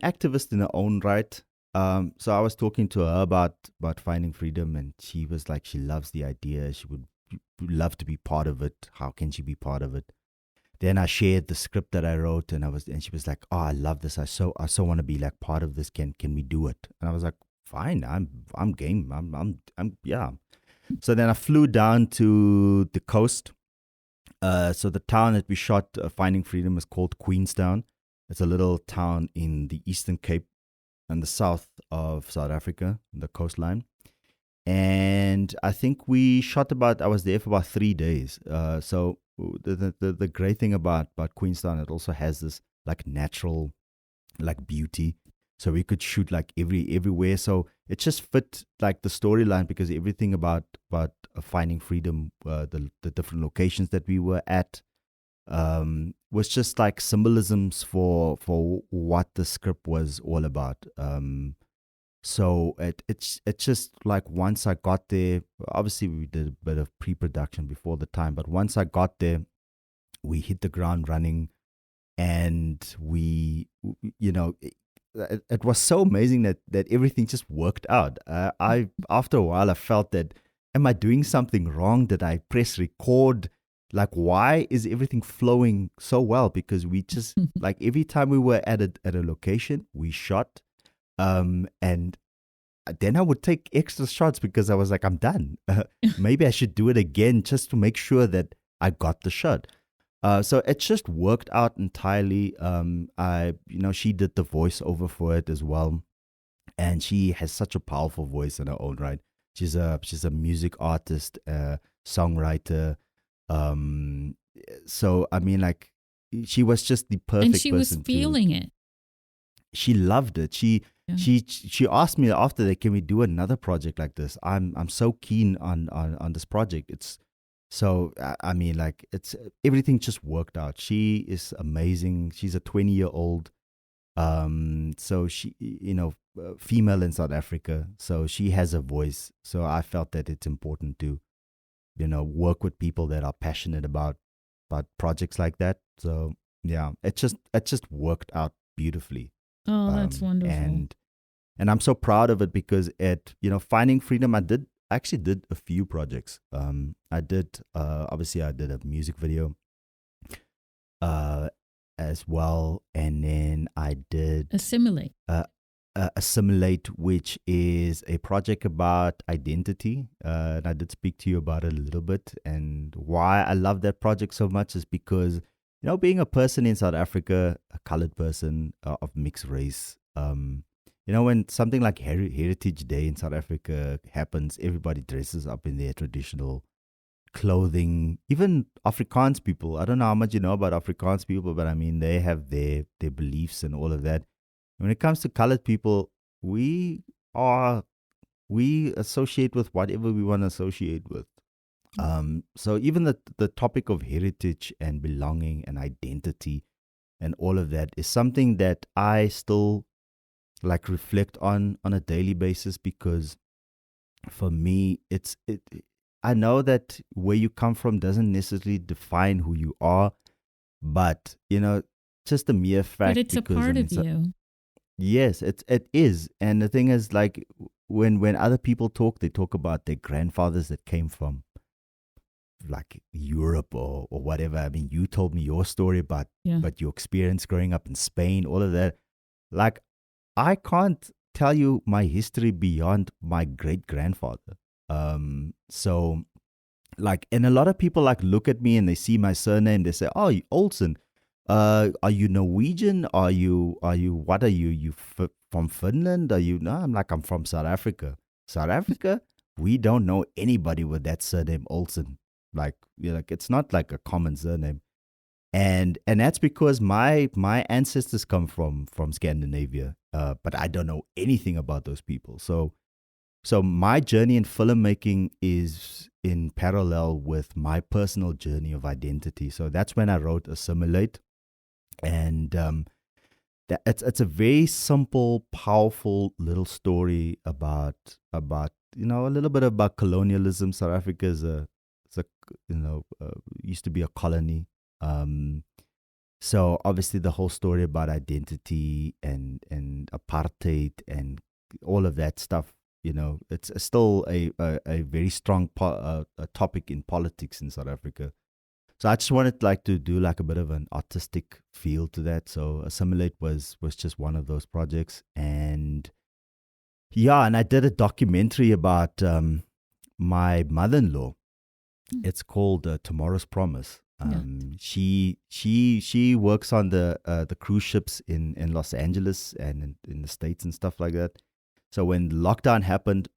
activist in her own right. So I was talking to her about Finding Freedom, and she was like, she loves the idea. She would love to be part of it. How can she be part of it? Then I shared the script that I wrote, and she was like, "Oh, I love this. I so want to be like part of this. Can we do it?" And I was like, "Fine. I'm game. I'm yeah." So then I flew down to the coast. So the town that we shot Finding Freedom is called Queenstown. It's a little town in the Eastern Cape and the south of South Africa, the coastline. And I think I was there for about 3 days. So the great thing about Queenstown, it also has this like natural like beauty. So we could shoot like everywhere. So it just fit like the storyline, because everything about Finding Freedom, the different locations that we were at, was just like symbolisms for what the script was all about. So it's just like, once I got there, obviously we did a bit of pre-production before the time, but once I got there, we hit the ground running, and it was so amazing that everything just worked out. After a while, I felt that, am I doing something wrong? Did I press record? Like, why is everything flowing so well? Because we just like, every time we were at a location, we shot. And then I would take extra shots because I was like, I'm done. Maybe I should do it again just to make sure that I got the shot. So it just worked out entirely. She did the voiceover for it as well, and she has such a powerful voice in her own right. She's a music artist, songwriter. So I mean, like, she was just the perfect person. And she was feeling it. She loved it. She asked me after that, can we do another project like this? I'm so keen on this project. It's so, I mean, like, it's everything just worked out. She is amazing. She's a 20-year-old. So she, female in South Africa. So she has a voice. So I felt that it's important to, work with people that are passionate about projects like that. So yeah, it just worked out beautifully. Oh, that's wonderful. And I'm so proud of it, because Finding Freedom, I actually did a few projects. I did a music video as well, and then I did Assimilate. Assimilate, which is a project about identity. And I did speak to you about it a little bit, and why I love that project so much is because, being a person in South Africa, a colored person of mixed race, when something like Heritage Day in South Africa happens, everybody dresses up in their traditional clothing. Even Afrikaans people, I don't know how much you know about Afrikaans people, but I mean, they have their beliefs and all of that. When it comes to colored people, we associate with whatever we want to associate with. So even the topic of heritage and belonging and identity and all of that is something that I still like reflect on a daily basis, because for me, I know that where you come from doesn't necessarily define who you are, but just the mere fact. But it's a part of you. Yes, it is. And the thing is, like, when other people talk, they talk about their grandfathers that came from like Europe or whatever. I mean, you told me your story about but your experience growing up in Spain, all of that. Like, I can't tell you my history beyond my great grandfather. So like, and a lot of people like look at me and they see my surname. They say, "Oh, Olsen. Are you Norwegian? What are you? From Finland? Are you?" No, I'm like, I'm from South Africa. South Africa, we don't know anybody with that surname Olsen. Like, like it's not like a common surname, and that's because my ancestors come from Scandinavia. But I don't know anything about those people. So my journey in filmmaking is in parallel with my personal journey of identity. So that's when I wrote Assimilate, and it's a very simple, powerful little story about a little bit about colonialism. South Africa is a used to be a colony. Um, so obviously the whole story about identity and apartheid and all of that stuff, it's still a very strong a topic in politics in South Africa. So I just wanted like to do like a bit of an artistic feel to that. So Assimilate was just one of those projects, and yeah, and I did a documentary about my mother-in-law. It's called Tomorrow's Promise. She works on the cruise ships in Los Angeles and in the States and stuff like that. So when lockdown happened,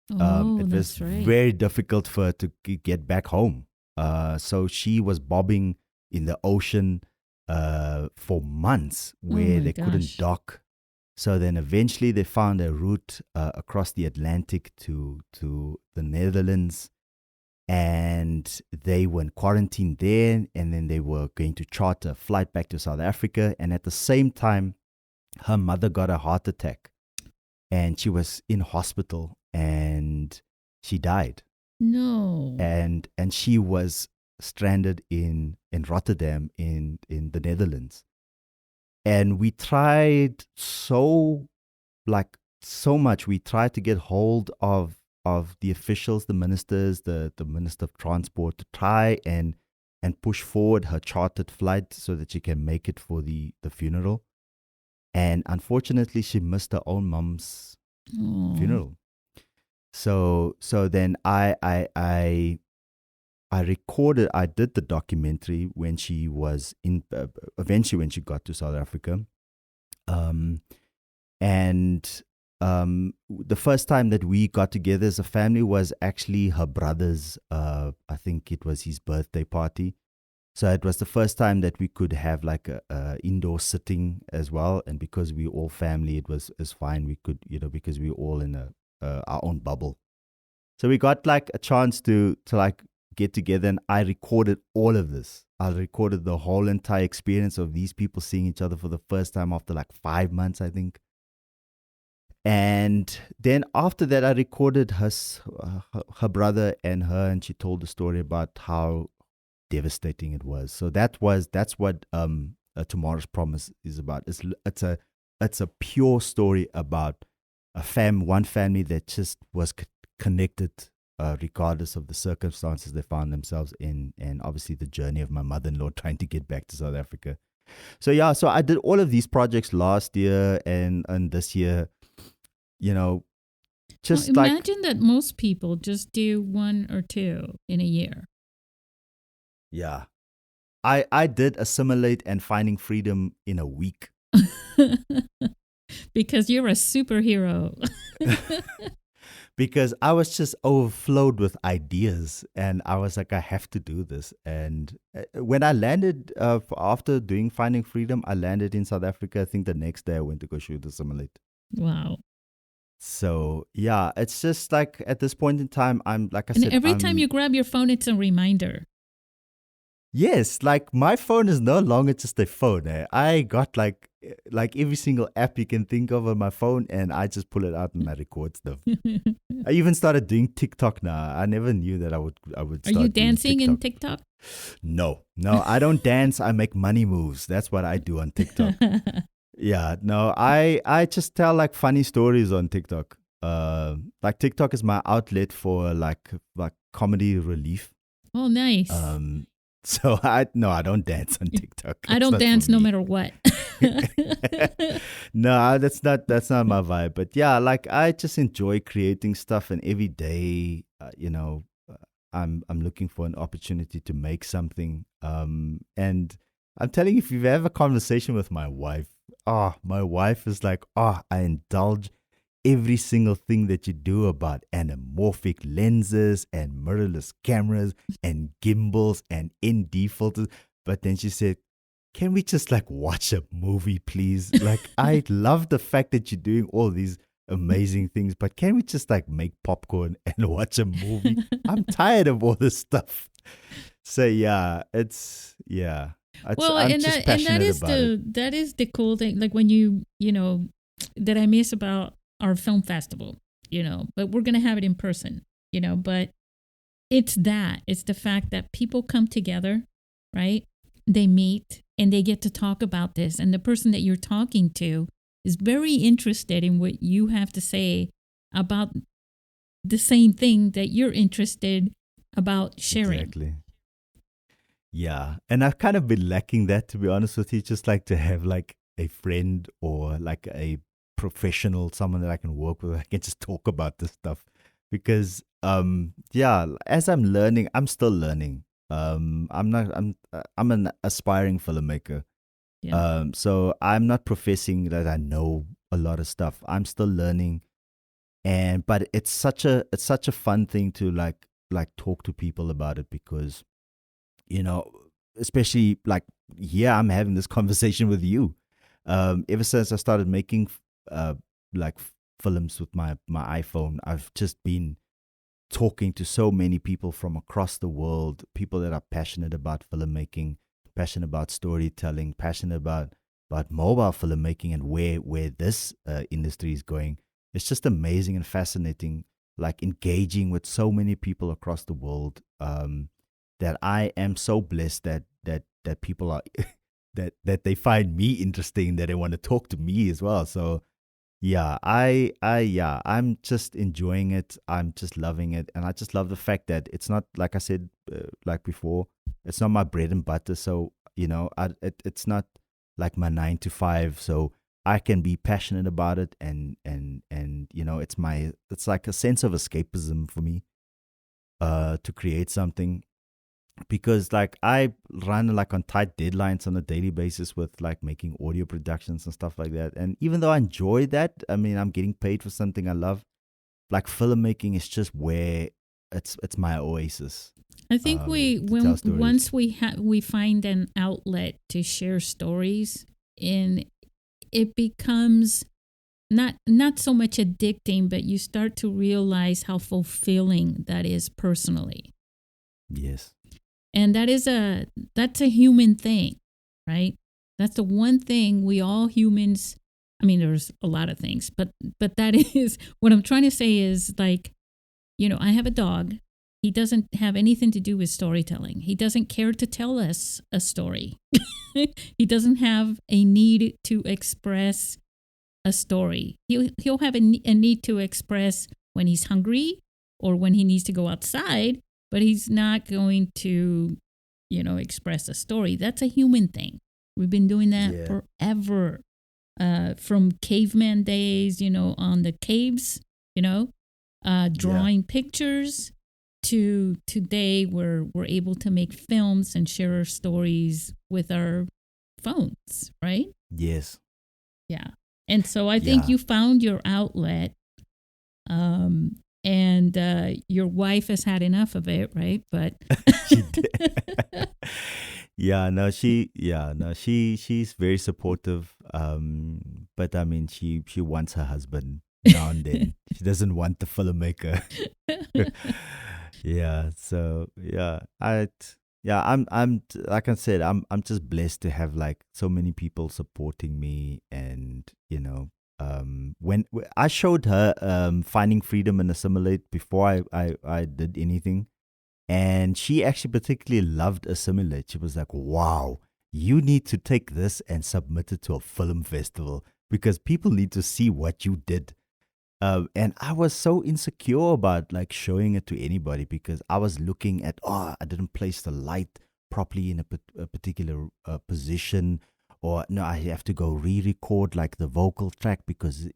it was very difficult for her to get back home. So she was bobbing in the ocean for months where they couldn't dock. So then eventually they found a route across the Atlantic to the Netherlands, and they were in quarantine there, and then they were going to charter a flight back to South Africa. And at the same time, her mother got a heart attack, and she was in hospital, and she died. No. And she was stranded in Rotterdam in the Netherlands. And we tried so much. We tried to get hold of the officials, the ministers, the Minister of Transport, to try and push forward her chartered flight so that she can make it for the funeral. And unfortunately, she missed her own mom's funeral. So then I recorded. I did the documentary when she was eventually when she got to South Africa, and the first time that we got together as a family was actually her brother's. I think it was his birthday party. So it was the first time that we could have like a indoor sitting as well, and because we all family, it was fine. We could because we were all in our own bubble. So we got like a chance to like get together, and I recorded all of this. I recorded the whole entire experience of these people seeing each other for the first time after like 5 months, I think. And then after that, I recorded her brother and her, and she told the story about how devastating it was. So that's what Tomorrow's Promise is about. It's a pure story about one family that just was connected regardless of the circumstances they found themselves in, and obviously the journey of my mother-in-law trying to get back to South Africa. So yeah, so I did all of these projects last year and this year. Just imagine that most people just do one or two in a year. Yeah. I did Assimilate and Finding Freedom in a week. Because you're a superhero. Because I was just overflowed with ideas, and I was like, I have to do this. And when I landed, after doing Finding Freedom, I landed in South Africa. I think the next day I went to go shoot Assimilate. Wow. So yeah, it's just like at this point in time, I'm like I said. And every time you grab your phone, it's a reminder. Yes, like my phone is no longer just a phone. I got like every single app you can think of on my phone, and I just pull it out and I record stuff. I even started doing TikTok now. I never knew that I would start. Are you dancing in TikTok? No, I don't dance. I make money moves. That's what I do on TikTok. Yeah, no, I just tell like funny stories on TikTok. Like TikTok is my outlet for like comedy relief. Oh, nice. So I don't dance on TikTok. I don't dance no matter what. No, that's not my vibe. But yeah, like I just enjoy creating stuff, and every day, I'm looking for an opportunity to make something. And I'm telling you, if you've ever a conversation with my wife, my wife is like, I indulge every single thing that you do about anamorphic lenses and mirrorless cameras and gimbals and ND filters. But then she said, can we just like watch a movie, please? Like, I love the fact that you're doing all these amazing things, but can we just like make popcorn and watch a movie? I'm tired of all this stuff. So yeah, Well, I'm and just that passionate is about it. that is the cool thing. Like when you know that I miss about our film festival, but we're gonna have it in person, But it's the fact that people come together, right? They meet and they get to talk about this, and the person that you're talking to is very interested in what you have to say about the same thing that you're interested about sharing. Exactly. Yeah, and I've kind of been lacking that, to be honest with you. Just like to have like a friend or like a professional, someone that I can work with. I can just talk about this stuff because, as I'm learning, I'm still learning. I'm an aspiring filmmaker. Yeah. So I'm not professing that I know a lot of stuff. I'm still learning, but it's such a fun thing to like talk to people about it because, especially like I'm having this conversation with you. Ever since I started making like films with my iPhone, I've just been talking to so many people from across the world, people that are passionate about filmmaking, passionate about storytelling, passionate about mobile filmmaking and where this industry is going. It's just amazing and fascinating, like engaging with so many people across the world. That I am so blessed that people are that they find me interesting, that they want to talk to me as well. So yeah, I'm just enjoying it. I'm just loving it, and I just love the fact that it's not, like I said, like before, it's not my bread and butter. So it's not like my 9 to 5. So I can be passionate about it, and it's like a sense of escapism for me, to create something, because like I run like on tight deadlines on a daily basis with like making audio productions and stuff like that. And even though I enjoy that, I mean, I'm getting paid for something I love. Like filmmaking is just where it's my oasis. I think To tell stories. once we find an outlet to share stories, and it becomes not so much addicting, but you start to realize how fulfilling that is personally. Yes. And that's a human thing, right? That's the one thing we all humans, I mean, there's a lot of things, but that is what I'm trying to say is like, I have a dog. He doesn't have anything to do with storytelling. He doesn't care to tell us a story. He doesn't have a need to express a story. He'll have a need to express when he's hungry or when he needs to go outside, but he's not going to, express a story. That's a human thing. We've been doing that forever, from caveman days, on the caves, drawing pictures, to today where we're able to make films and share our stories with our phones, right? Yes. Yeah. And so I think you found your outlet. And your wife has had enough of it, right? But She did. She's very supportive. But I mean, she wants her husband now and then. She doesn't want the filmmaker. I'm like I said, I'm just blessed to have like so many people supporting me, and when I showed her Finding Freedom and Assimilate before I did anything, and she actually particularly loved Assimilate. She was like, wow, you need to take this and submit it to a film festival because people need to see what you did. And I was so insecure about like showing it to anybody because I was looking at, I didn't place the light properly in a particular position, or no, I have to go re-record like the vocal track because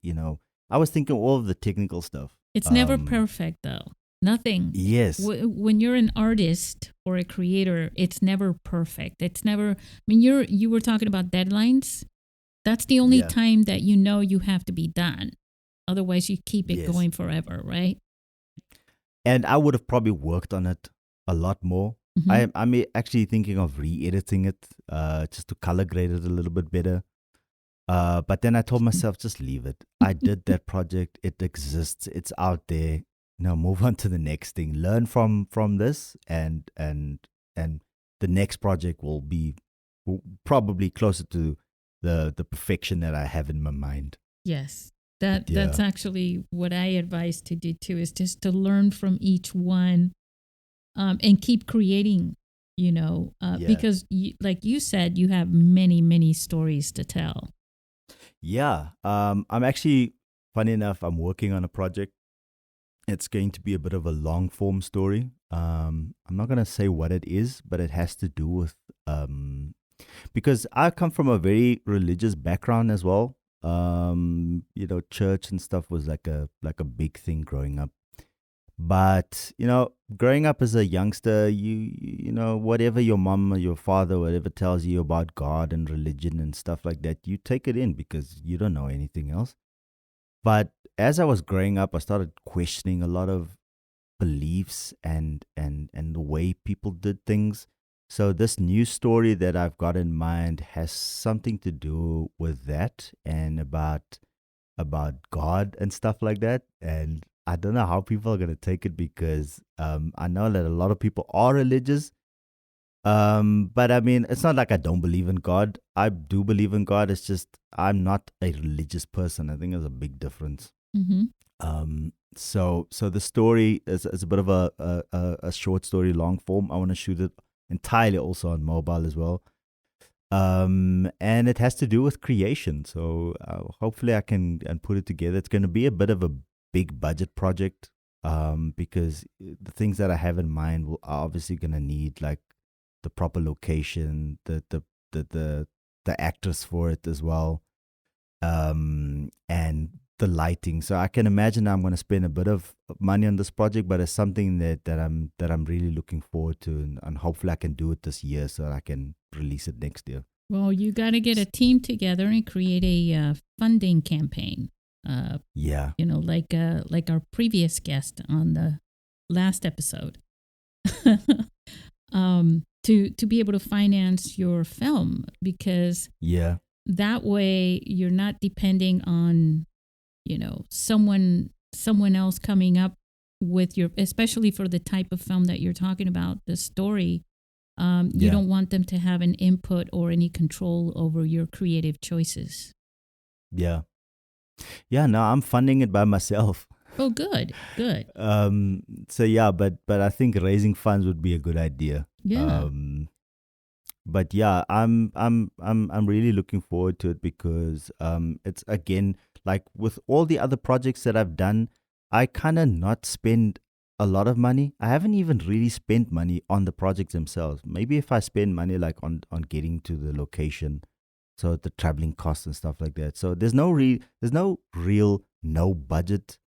I was thinking all of the technical stuff. it's never perfect, though. Nothing. Yes. When you're an artist or a creator, it's never perfect. It's never. I mean, you were talking about deadlines. That's the only Yeah. time that you know you have to be done. Otherwise, you keep it Yes. going forever, right? And I would have probably worked on it a lot more. Mhm. I'm actually thinking of re-editing it, just to color grade it a little bit better. But then I told myself, just leave it. I did that project. It exists. It's out there. Now move on to the next thing. Learn from this, and the next project will be probably closer to the perfection that I have in my mind. Yes. But That's yeah, actually what I advise to do too, is just to learn from each one, and keep creating, yeah, because like you said, you have many, many stories to tell. yeah. I'm actually, funny enough, I'm working on a project. It's going to be a bit of a long form story. I'm not gonna say what it is, but it has to do with because I come from a very religious background as well. Church and stuff was like a big thing growing up. But growing up as a youngster, whatever your mom or your father, whatever tells you about God and religion and stuff like that, you take it in because you don't know anything else. But as I was growing up, I started questioning a lot of beliefs and the way people did things. So this new story that I've got in mind has something to do with that and about God and stuff like that. And I don't know how people are gonna take it because I know that a lot of people are religious. But I mean, it's not like I don't believe in God. I do believe in God. It's just I'm not a religious person. I think there's a big difference. Mm-hmm. So the story is a bit of a short story, long form. I want to shoot it entirely also on mobile as well. And it has to do with creation. So hopefully I can and put it together. It's going to be a bit of a big budget project. Because the things that I have in mind are obviously going to need like the proper location, the actors for it as well, and the lighting. So I can imagine I'm going to spend a bit of money on this project, but it's something that I'm really looking forward to, and hopefully I can do it this year so that I can release it next year. Well, you got to get a team together and create a funding campaign. Yeah, Like our previous guest on the last episode, to be able to finance your film, because yeah, that way you're not depending on someone else coming up with your, especially for the type of film that you're talking about, the story. You yeah, don't want them to have an input or any control over your creative choices. yeah, yeah. No, I'm funding it by myself. Oh, good, good. So yeah, but I think raising funds would be a good idea. Yeah. But yeah, I'm really looking forward to it because it's again like with all the other projects that I've done, I kind of not spend a lot of money. I haven't even really spent money on the projects themselves. Maybe if I spend money like on getting to the location, so the traveling costs and stuff like that. So there's no real no budget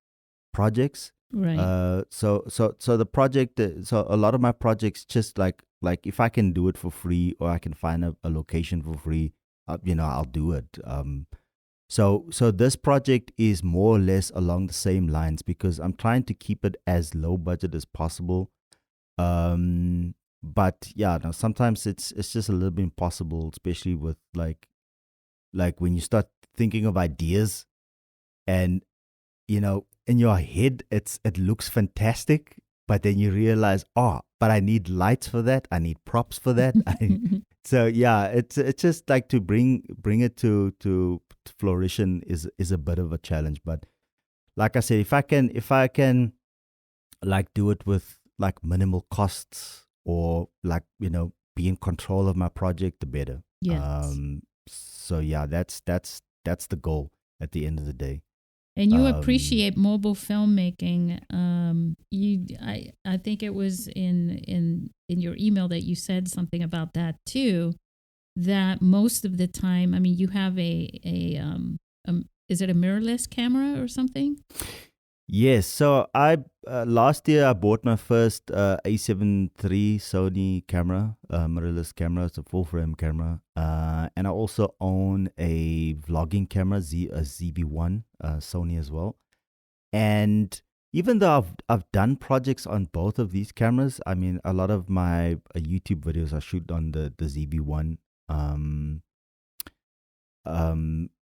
projects. Right. So the project, so a lot of my projects just like if I can do it for free or I can find a location for free, I'll do it. So this project is more or less along the same lines because I'm trying to keep it as low budget as possible. But yeah, no, sometimes it's just a little bit impossible, especially with like when you start thinking of ideas and in your head it looks fantastic, but then you realize, oh, but I need lights for that, I need props for that. So yeah, it's just like to bring it to flourishing is a bit of a challenge. But like I said, if I can like do it with like minimal costs or like be in control of my project, the better. Yes. So yeah, that's the goal at the end of the day. And you um appreciate mobile filmmaking. I think it was in your email that you said something about that too. That most of the time, I mean, you have is it a mirrorless camera or something? Yes, so I last year I bought my first A7 III Sony camera, mirrorless camera. It's a full frame camera, and I also own a vlogging camera, a ZV-1, Sony as well. And even though I've done projects on both of these cameras, I mean, a lot of my YouTube videos I shoot on the ZV-1.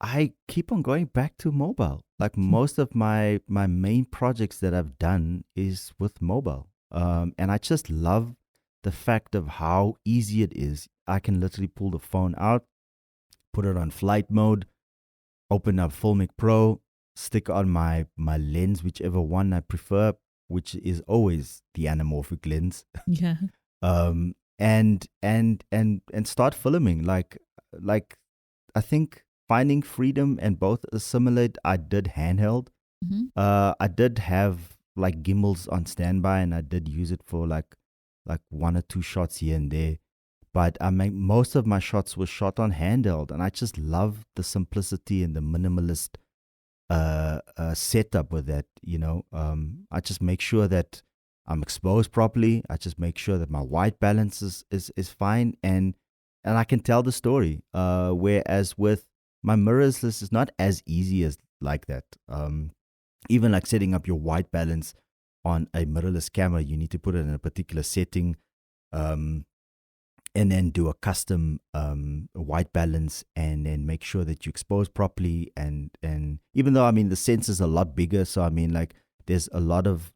I keep on going back to mobile. Like most of my main projects that I've done is with mobile. And I just love the fact of how easy it is. I can literally pull the phone out, put it on flight mode, open up Filmic Pro, stick on my lens, whichever one I prefer, which is always the anamorphic lens. Yeah. And start filming. Like I think finding freedom and both assimilate. I did handheld. Mm-hmm. I did have like gimbals on standby, and I did use it for like 1 or 2 shots here and there. But I mean, most of my shots were shot on handheld, and I just love the simplicity and the minimalist setup with that. I just make sure that I'm exposed properly. I just make sure that my white balance is fine, and I can tell the story. Whereas with my mirrors, this is not as easy as like that. Even like setting up your white balance on a mirrorless camera, you need to put it in a particular setting, and then do a custom white balance, and then make sure that you expose properly. And even though, I mean, the sensor's a lot bigger, so I mean, like, there's a lot of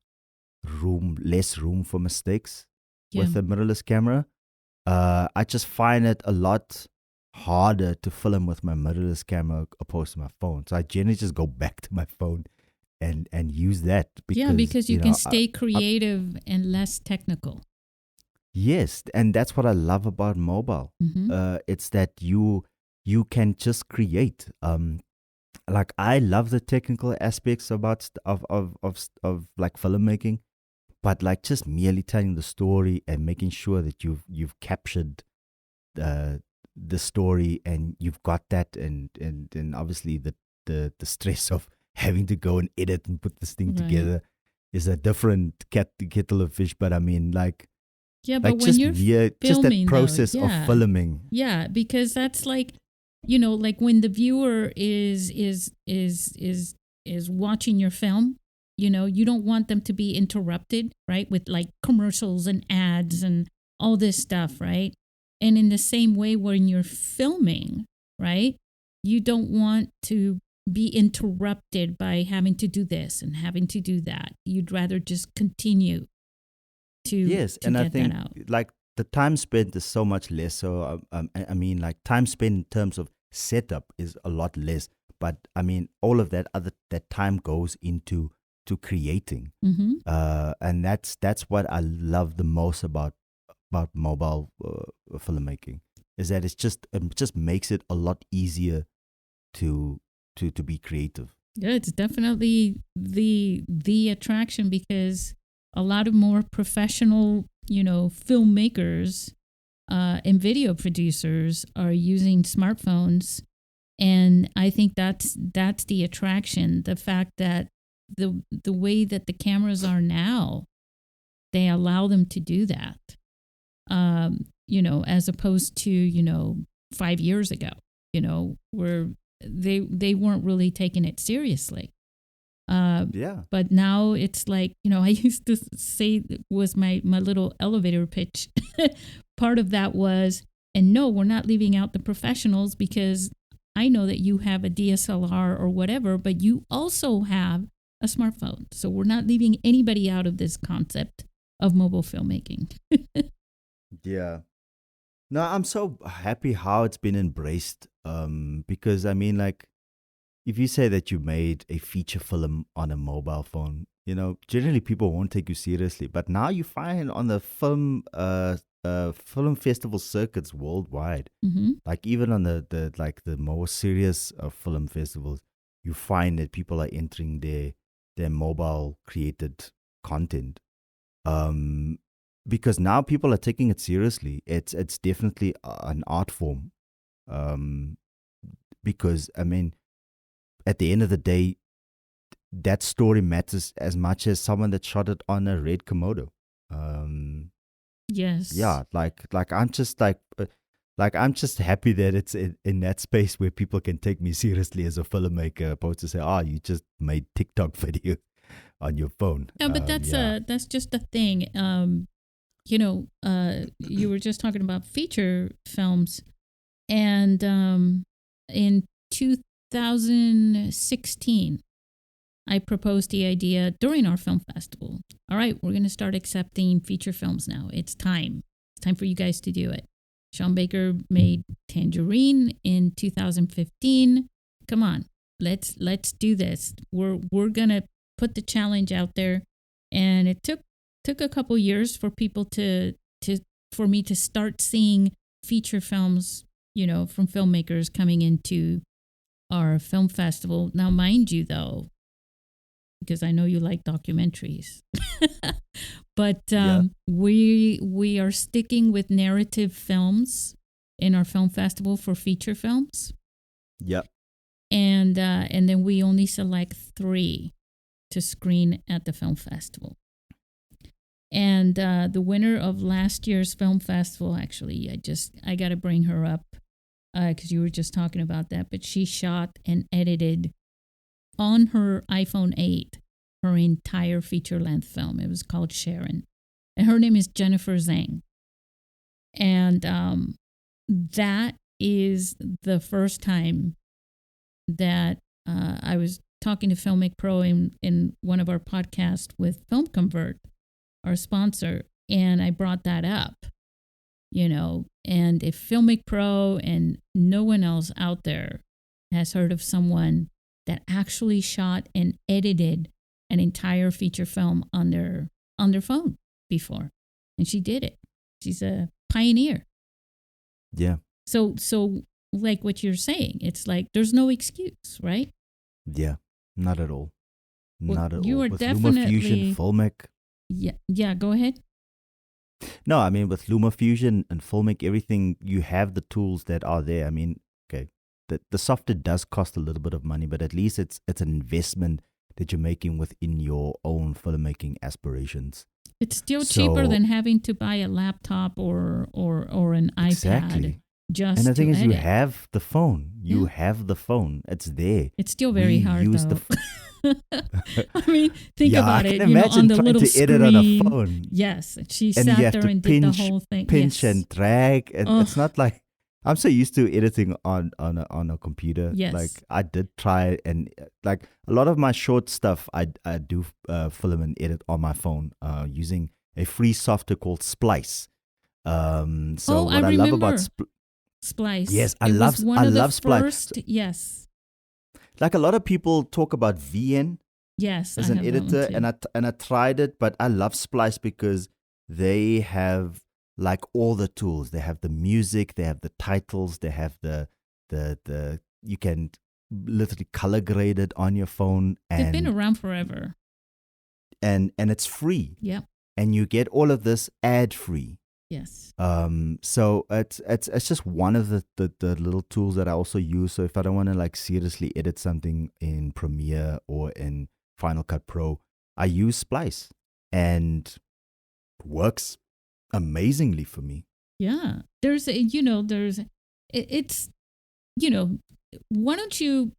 less room for mistakes with a mirrorless camera. I just find it a lot harder to film with my mirrorless camera opposed to my phone. So I generally just go back to my phone and use that. Because you can stay creative and less technical. Yes, and that's what I love about mobile. Mm-hmm. It's that you can just create. Like, I love the technical aspects of like filmmaking, but like just merely telling the story and making sure that you've captured the story, and you've got that, and obviously the stress of having to go and edit and put this thing together is a different kettle of fish. But I mean, like, but when you're filming, just that process of filming. Yeah, because that's like, like when the viewer is watching your film, you don't want them to be interrupted, right? With like commercials and ads and all this stuff, right? And in the same way, when you're filming, right, you don't want to be interrupted by having to do this and having to do that. You'd rather just continue to and get I think that out. Like the time spent is so much less. So I mean, like, time spent in terms of setup is a lot less. But I mean, all of that time goes into creating, Mm-hmm. and that's what I love the most about mobile filmmaking, is that it just makes it a lot easier to be creative. Yeah, it's definitely the attraction, because a lot of more professional, filmmakers and video producers are using smartphones, and I think that's the attraction. The fact that the way that the cameras are now, they allow them to do that. As opposed to 5 years ago, where they weren't really taking it seriously. But now it's like, I used to say, was my little elevator pitch. Part of that was, and no, we're not leaving out the professionals, because I know that you have a DSLR or whatever, but you also have a smartphone. So we're not leaving anybody out of this concept of mobile filmmaking. Yeah. No, I'm so happy how it's been embraced. Because I mean, like, if you say that you made a feature film on a mobile phone, generally people won't take you seriously. But now you find on the film festival circuits worldwide, Mm-hmm. like even on the more serious film festivals, you find that people are entering their mobile created content. Because now people are taking it seriously. It's definitely an art form. Because I mean, at the end of the day, that story matters as much as someone that shot it on a red Komodo. Yes. Yeah, I'm just happy that it's in that space where people can take me seriously as a filmmaker, opposed to say, "Oh, you just made TikTok video on your phone." No, but that's just the thing. You were just talking about feature films, and in 2016, I proposed the idea during our film festival. All right, we're going to start accepting feature films now. It's time. It's time for you guys to do it. Sean Baker made Tangerine in 2015. Come on, let's do this. We're going to put the challenge out there, and it took a couple years for people for me to start seeing feature films, from filmmakers coming into our film festival. Now, mind you, though, because I know you like documentaries, but we are sticking with narrative films in our film festival for feature films. Yep. And then we only select 3 to screen at the film festival. And the winner of last year's film festival, actually, I got to bring her up because you were just talking about that, but she shot and edited on her iPhone 8 her entire feature-length film. It was called Sharon. And her name is Jennifer Zhang. And that is the first time that I was talking to Filmic Pro in one of our podcasts with Film Convert, our sponsor, and I brought that up, and if Filmic Pro and no one else out there has heard of someone that actually shot and edited an entire feature film on their phone before, and she did it. She's a pioneer. Yeah. So like what you're saying, it's like there's no excuse, right? Yeah, not at all. Not at you all. are With definitely LumaFusion, Filmic. Yeah. Go ahead. No, I mean, with LumaFusion and Filmic, everything, you have the tools that are there. I mean, okay, the software does cost a little bit of money, but at least it's an investment that you're making within your own filmmaking aspirations. It's still cheaper than having to buy a laptop or an iPad. Exactly. Just and the thing is, edit. you have the phone. You have the phone. It's there. It's still very hard, though. I mean, think I about can it. imagine on the trying little to screen. edit on a phone. Yes, she And sat you have there to and pinch, did the whole thing. pinch Yes. and drag. And it's not like I'm so used to editing on a computer. Yes. Like I did try, and like a lot of my short stuff, I do film and edit on my phone using a free software called Splice. So what I love about Splice. Yes, I love Splice. Yes. Like a lot of people talk about VN. Yes, as an editor, and I tried it, but I love Splice because they have like all the tools. They have the music, they have the titles, they have the you can literally color grade it on your phone. And they've been around forever. And it's free. Yeah. And you get all of this ad free. Yes. So it's just one of the little tools that I also use. So if I don't want to like seriously edit something in Premiere or in Final Cut Pro, I use Splice, and it works amazingly for me. Yeah. Why don't you,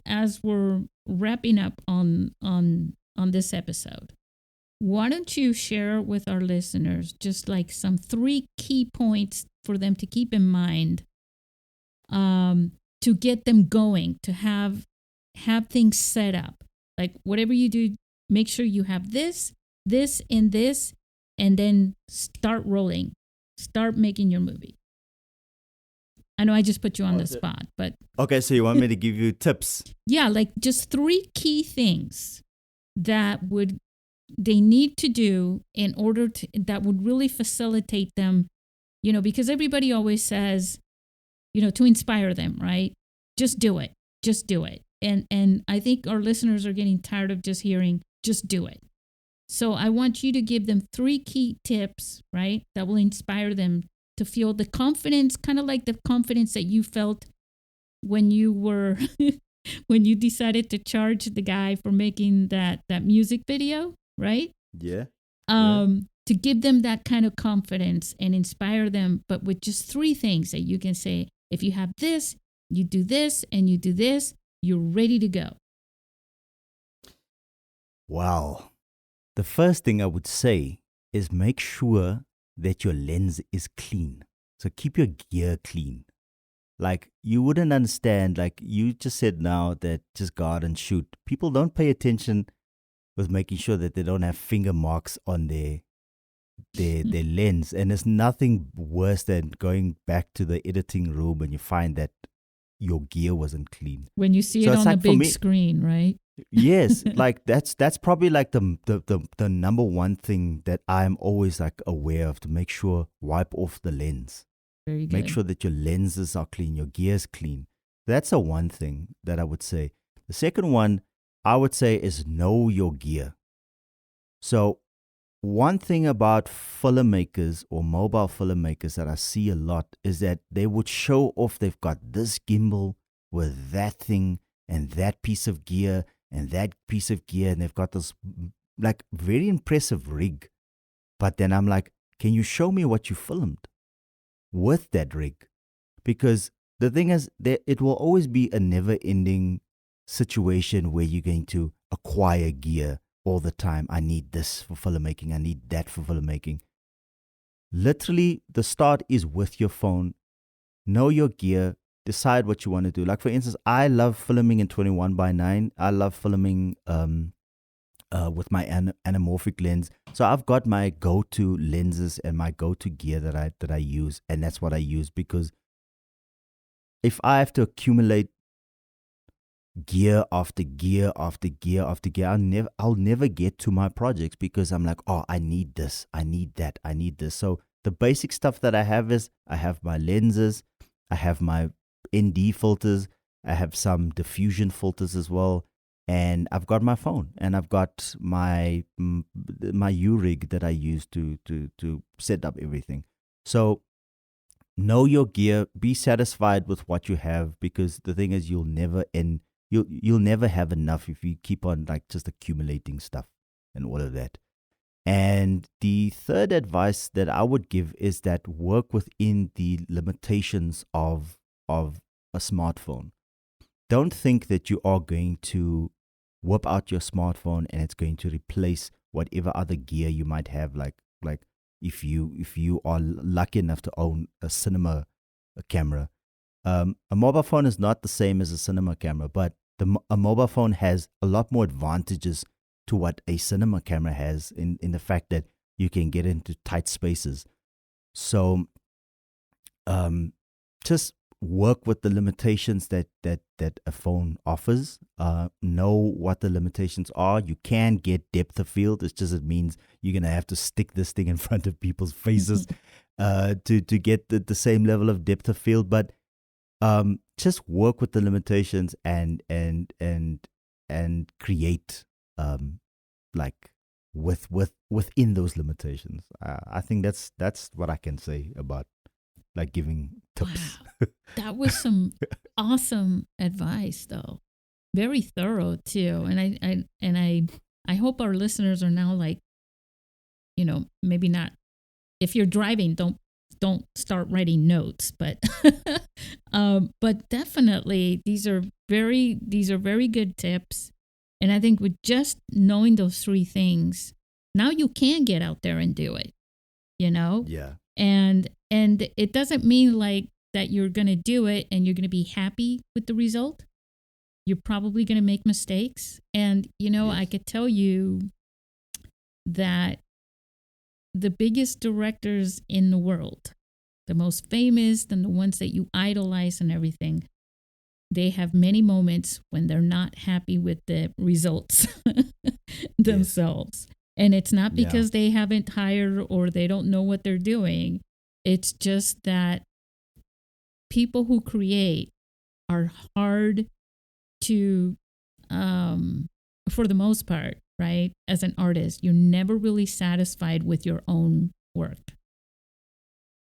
as we're wrapping up on this episode, why don't you share with our listeners just like some 3 key points for them to keep in mind to get them going, to have things set up. Like whatever you do, make sure you have this, and this, and then start rolling. Start making your movie. I know I just put you on the spot, but... Okay, so you want me to give you tips? Yeah, like just 3 key things that they need to do in order to, that would really facilitate them, because everybody always says, to inspire them, right? Just do it. Just do it. And I think our listeners are getting tired of just hearing, just do it. So I want you to give them 3 key tips, right, that will inspire them to feel the confidence, kind of like the confidence that you felt when you were when you decided to charge the guy for making that music video, right? Yeah. To give them that kind of confidence and inspire them, but with just 3 things that you can say, if you have this, you do this, and you do this, you're ready to go. Well, the first thing I would say is make sure that your lens is clean. So keep your gear clean. Like, you wouldn't understand, like you just said now, that just go out and shoot. People don't pay attention with making sure that they don't have finger marks on their lens. And there's nothing worse than going back to the editing room and you find that your gear wasn't clean. When you see So it it's on like, the for big me- screen, right? Yes, like that's probably like the number one thing that I'm always like aware of, to make sure, wipe off the lens. Very good. Make sure that your lenses are clean, your gear's clean. That's the one thing that I would say. The second one I would say is know your gear. So one thing about filmmakers or mobile filmmakers that I see a lot is that they would show off they've got this gimbal with that thing and that piece of gear and that piece of gear, and they've got this like very impressive rig. But then I'm like, can you show me what you filmed with that rig? Because the thing is that it will always be a never-ending situation where you're going to acquire gear all the time. I need this for filmmaking. I need that for filmmaking. Literally, the start is with your phone. Know your gear. Decide what you want to do. Like, for instance, I love filming in 21:9. I love filming with my anamorphic lens. So I've got my go-to lenses and my go-to gear that I use, and that's what I use, because if I have to accumulate gear after gear after gear after gear, I'll never get to my projects, because I'm like, oh, I need this, I need that, I need this. So the basic stuff that I have is I have my lenses, I have my ND filters, I have some diffusion filters as well, and I've got my phone, and I've got my U-rig that I use to set up everything. So know your gear, be satisfied with what you have, because the thing is, you'll never have enough if you keep on like just accumulating stuff and all of that. And the third advice that I would give is that work within the limitations of a smartphone. Don't think that you are going to whip out your smartphone and it's going to replace whatever other gear you might have. Like if you are lucky enough to own a cinema camera, a mobile phone is not the same as a cinema camera, but a mobile phone has a lot more advantages to what a cinema camera has in the fact that you can get into tight spaces. So just work with the limitations that a phone offers. Know what the limitations are. You can get depth of field. It means you're going to have to stick this thing in front of people's faces to get the same level of depth of field. But just work with the limitations and create like within those limitations. I think that's what I can say about like giving tips. Wow. That was some awesome advice, though. Very thorough too. And I hope our listeners are now like, maybe not. If you're driving, don't start writing notes, but definitely these are very good tips. And I think with just knowing those 3 things, now you can get out there and do it. Yeah. And it doesn't mean like that you're going to do it and you're going to be happy with the result. You're probably going to make mistakes. And, yes. I could tell you that the biggest directors in the world, the most famous and the ones that you idolize and everything, they have many moments when they're not happy with the results themselves. Yes. And it's not because they haven't hired or they don't know what they're doing. It's just that people who create are hard to, for the most part, right? As an artist, you're never really satisfied with your own work.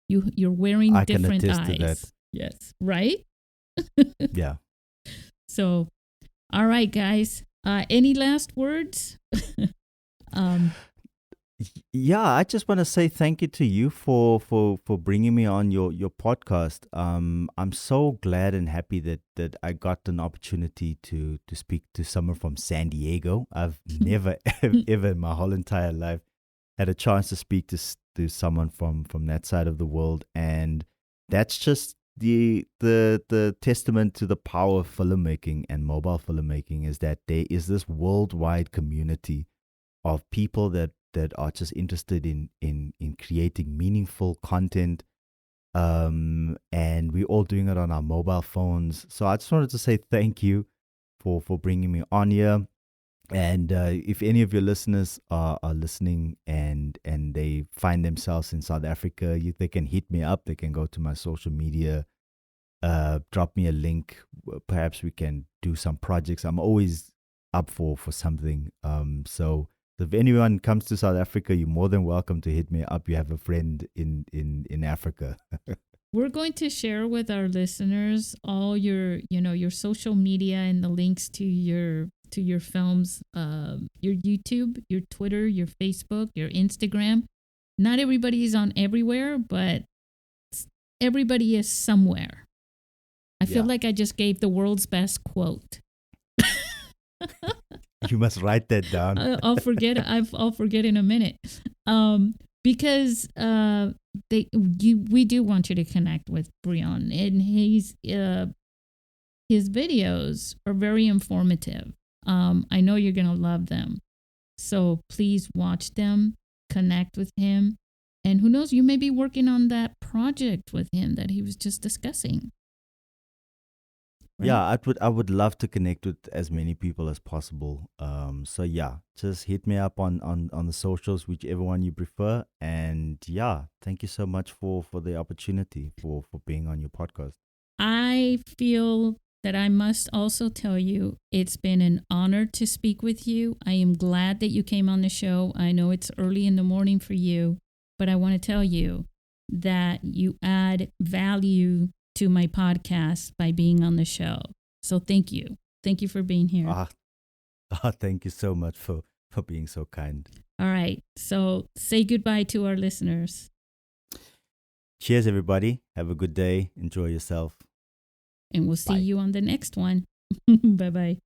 You're wearing different eyes. To that. Yes, right? Yeah. So All right, guys. Any last words? um, Yeah, I just want to say thank you to you for bringing me on your podcast. I'm so glad and happy that I got an opportunity to speak to someone from San Diego. I've never ever in my whole entire life had a chance to speak to someone from that side of the world, and that's just the testament to the power of filmmaking and mobile filmmaking, is that there is this worldwide community of people that are just interested in creating meaningful content, and we're all doing it on our mobile phones. So I just wanted to say thank you for bringing me on here. And if any of your listeners are listening and they find themselves in South Africa, they can hit me up. They can go to my social media, drop me a link. Perhaps we can do some projects. I'm always up for something. So if anyone comes to South Africa, you're more than welcome to hit me up. You have a friend in Africa. we're going to share with our listeners all your social media and the links to your films, your YouTube, your Twitter, your Facebook, your Instagram. Not everybody is on everywhere, but everybody is somewhere. I feel like I just gave the world's best quote. You must write that down. I'll forget. I'll forget in a minute. Because we do want you to connect with Brionne, and his videos are very informative. I know you're gonna love them, so please watch them, connect with him, and who knows, you may be working on that project with him that he was just discussing. Right? Yeah, I would love to connect with as many people as possible. So yeah, just hit me up on the socials, whichever one you prefer. And yeah, thank you so much for the opportunity for being on your podcast. I feel that I must also tell you it's been an honor to speak with you. I am glad that you came on the show. I know it's early in the morning for you, but I want to tell you that you add value to my podcast by being on the show. So thank you. Thank you for being here. Thank you so much for being so kind. All right. So say goodbye to our listeners. Cheers, everybody. Have a good day. Enjoy yourself. And we'll see you on the next one. Bye-bye.